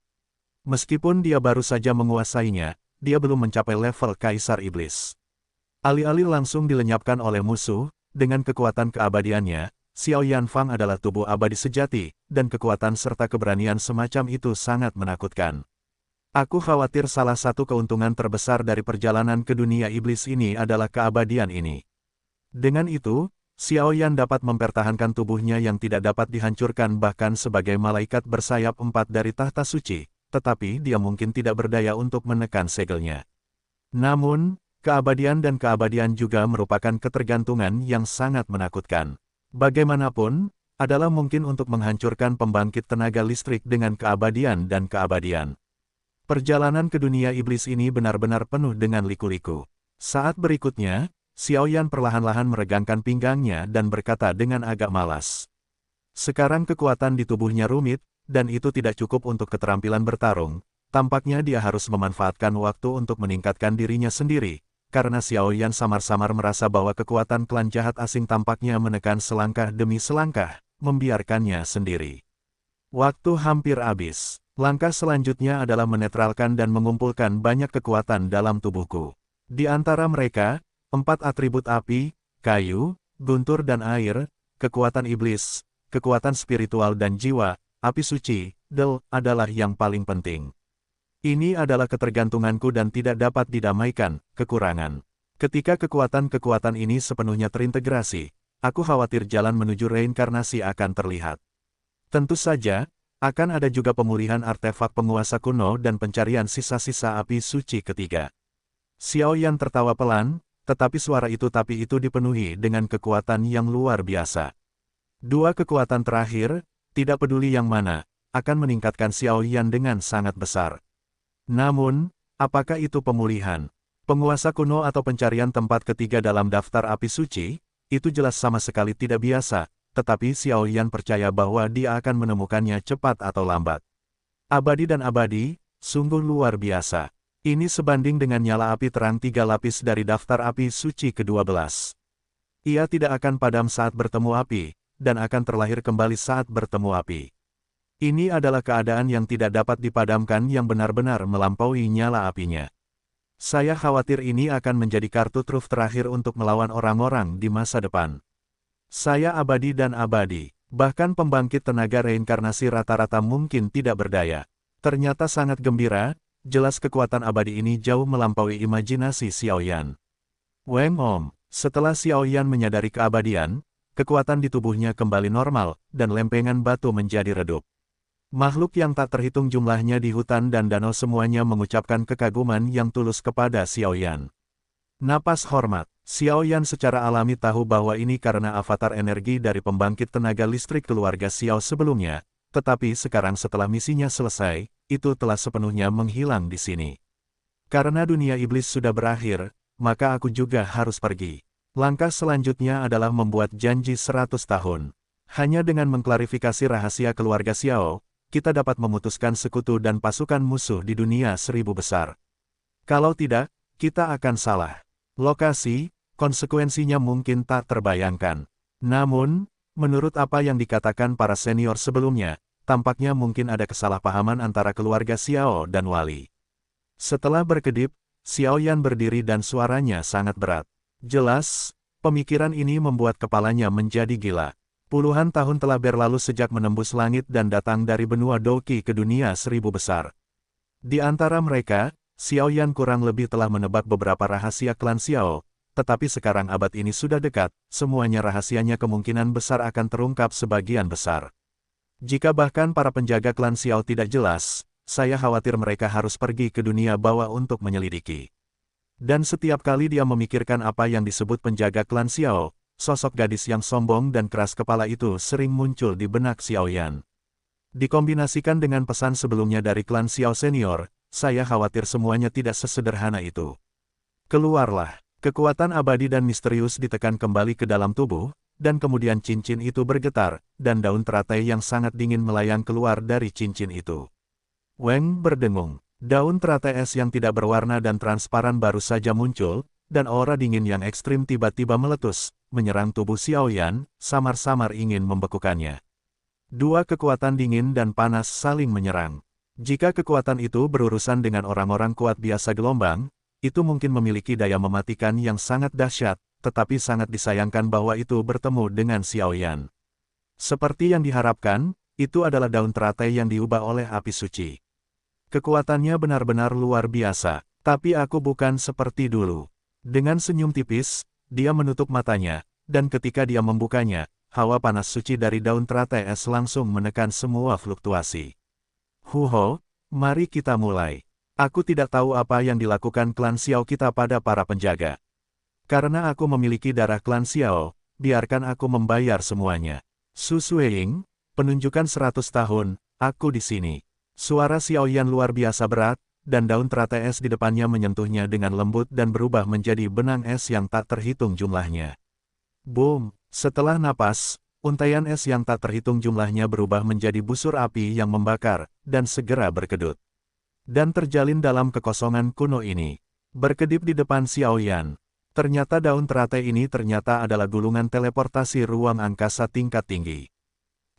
Meskipun dia baru saja menguasainya, dia belum mencapai level Kaisar Iblis. Alih-alih langsung dilenyapkan oleh musuh, dengan kekuatan keabadiannya, Xiao Yan Fang adalah tubuh abadi sejati, dan kekuatan serta keberanian semacam itu sangat menakutkan. Aku khawatir salah satu keuntungan terbesar dari perjalanan ke dunia iblis ini adalah keabadian ini. Dengan itu, Xiao Yan dapat mempertahankan tubuhnya yang tidak dapat dihancurkan bahkan sebagai malaikat bersayap 4 dari tahta suci, tetapi dia mungkin tidak berdaya untuk menekan segelnya. Namun, keabadian dan keabadian juga merupakan ketergantungan yang sangat menakutkan. Bagaimanapun, adalah mungkin untuk menghancurkan pembangkit tenaga listrik dengan keabadian dan keabadian. Perjalanan ke dunia iblis ini benar-benar penuh dengan liku-liku. Saat berikutnya, Xiao Yan perlahan-lahan meregangkan pinggangnya dan berkata dengan agak malas. Sekarang kekuatan di tubuhnya rumit, dan itu tidak cukup untuk keterampilan bertarung. Tampaknya dia harus memanfaatkan waktu untuk meningkatkan dirinya sendiri, karena Xiao Yan samar-samar merasa bahwa kekuatan klan jahat asing tampaknya menekan selangkah demi selangkah, membiarkannya sendiri. Waktu hampir habis. Langkah selanjutnya adalah menetralkan dan mengumpulkan banyak kekuatan dalam tubuhku. Di antara mereka, 4 atribut api, kayu, guntur dan air, kekuatan iblis, kekuatan spiritual dan jiwa, api suci, Del, adalah yang paling penting. Ini adalah ketergantunganku dan tidak dapat didamaikan, kekurangan. Ketika kekuatan-kekuatan ini sepenuhnya terintegrasi, aku khawatir jalan menuju reinkarnasi akan terlihat. Tentu saja, akan ada juga pemulihan artefak penguasa kuno dan pencarian sisa-sisa api suci ketiga. Xiao Yan tertawa pelan, tetapi suara itu dipenuhi dengan kekuatan yang luar biasa. 2 kekuatan terakhir, tidak peduli yang mana, akan meningkatkan Xiao Yan dengan sangat besar. Namun, apakah itu pemulihan? Penguasa kuno atau pencarian tempat ketiga dalam daftar api suci? Itu jelas sama sekali tidak biasa. Tetapi Xiao Yan percaya bahwa dia akan menemukannya cepat atau lambat. Abadi dan abadi, sungguh luar biasa. Ini sebanding dengan nyala api terang 3 lapis dari daftar api suci ke-12. Ia tidak akan padam saat bertemu api, dan akan terlahir kembali saat bertemu api. Ini adalah keadaan yang tidak dapat dipadamkan yang benar-benar melampaui nyala apinya. Saya khawatir ini akan menjadi kartu truf terakhir untuk melawan orang-orang di masa depan. Saya abadi dan abadi, bahkan pembangkit tenaga reinkarnasi rata-rata mungkin tidak berdaya. Ternyata sangat gembira, jelas kekuatan abadi ini jauh melampaui imajinasi Xiao Yan. Weng Om, setelah Xiao Yan menyadari keabadian, kekuatan di tubuhnya kembali normal, dan lempengan batu menjadi redup. Makhluk yang tak terhitung jumlahnya di hutan dan danau semuanya mengucapkan kekaguman yang tulus kepada Xiao Yan. Napas hormat. Xiao Yan secara alami tahu bahwa ini karena avatar energi dari pembangkit tenaga listrik keluarga Xiao sebelumnya, tetapi sekarang setelah misinya selesai, itu telah sepenuhnya menghilang di sini. Karena dunia iblis sudah berakhir, maka aku juga harus pergi. Langkah selanjutnya adalah membuat janji 100 tahun. Hanya dengan mengklarifikasi rahasia keluarga Xiao, kita dapat memutuskan sekutu dan pasukan musuh di dunia 1000 besar. Kalau tidak, kita akan salah. Lokasi, konsekuensinya mungkin tak terbayangkan. Namun, menurut apa yang dikatakan para senior sebelumnya, tampaknya mungkin ada kesalahpahaman antara keluarga Xiao dan Wali. Setelah berkedip, Xiao Yan berdiri dan suaranya sangat berat. Jelas, pemikiran ini membuat kepalanya menjadi gila. Puluhan tahun telah berlalu sejak menembus langit dan datang dari benua Douqi ke dunia 1000 besar. Di antara mereka, Xiao Yan kurang lebih telah menebak beberapa rahasia klan Xiao, tetapi sekarang abad ini sudah dekat, semuanya rahasianya kemungkinan besar akan terungkap sebagian besar. Jika bahkan para penjaga klan Xiao tidak jelas, saya khawatir mereka harus pergi ke dunia bawah untuk menyelidiki. Dan setiap kali dia memikirkan apa yang disebut penjaga klan Xiao, sosok gadis yang sombong dan keras kepala itu sering muncul di benak Xiao Yan. Dikombinasikan dengan pesan sebelumnya dari klan Xiao senior, saya khawatir semuanya tidak sesederhana itu. Keluarlah. Kekuatan abadi dan misterius ditekan kembali ke dalam tubuh, dan kemudian cincin itu bergetar, dan daun teratai yang sangat dingin melayang keluar dari cincin itu. Weng berdengung. Daun teratai es yang tidak berwarna dan transparan baru saja muncul, dan aura dingin yang ekstrim tiba-tiba meletus, menyerang tubuh Xiaoyan, samar-samar ingin membekukannya. Dua kekuatan dingin dan panas saling menyerang. Jika kekuatan itu berurusan dengan orang-orang kuat biasa gelombang, itu mungkin memiliki daya mematikan yang sangat dahsyat, tetapi sangat disayangkan bahwa itu bertemu dengan Xiaoyan. Seperti yang diharapkan, itu adalah daun teratai yang diubah oleh api suci. Kekuatannya benar-benar luar biasa, tapi aku bukan seperti dulu. Dengan senyum tipis, dia menutup matanya, dan ketika dia membukanya, hawa panas suci dari daun teratai es langsung menekan semua fluktuasi. Huho, mari kita mulai. Aku tidak tahu apa yang dilakukan klan Xiao kita pada para penjaga. Karena aku memiliki darah klan Xiao, biarkan aku membayar semuanya. Su Sueying, penunjukan 100 tahun, aku di sini. Suara Xiaoyan luar biasa berat, dan daun teratai es di depannya menyentuhnya dengan lembut dan berubah menjadi benang es yang tak terhitung jumlahnya. Boom! Setelah napas, untaian es yang tak terhitung jumlahnya berubah menjadi busur api yang membakar, dan segera berkedut. Dan terjalin dalam kekosongan kuno ini. Berkedip di depan Xiaoyan. Ternyata daun teratai ini ternyata adalah gulungan teleportasi ruang angkasa tingkat tinggi.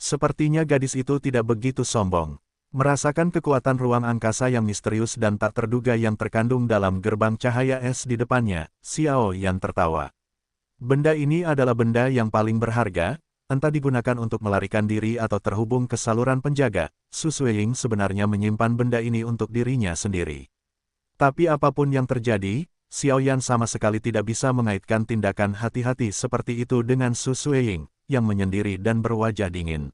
Sepertinya gadis itu tidak begitu sombong. Merasakan kekuatan ruang angkasa yang misterius dan tak terduga yang terkandung dalam gerbang cahaya es di depannya, Xiaoyan tertawa. Benda ini adalah benda yang paling berharga, entah digunakan untuk melarikan diri atau terhubung ke saluran penjaga. Su Sueying sebenarnya menyimpan benda ini untuk dirinya sendiri. Tapi apapun yang terjadi, Xiaoyan sama sekali tidak bisa mengaitkan tindakan hati-hati seperti itu dengan Su Sueying, yang menyendiri dan berwajah dingin.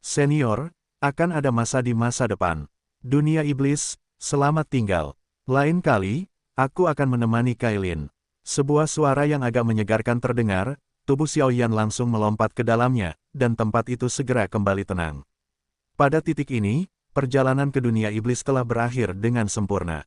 Senior, akan ada masa di masa depan. Dunia iblis, selamat tinggal. Lain kali, aku akan menemani Kailin. Sebuah suara yang agak menyegarkan terdengar, tubuh Xiaoyan langsung melompat ke dalamnya, dan tempat itu segera kembali tenang. Pada titik ini, perjalanan ke dunia iblis telah berakhir dengan sempurna.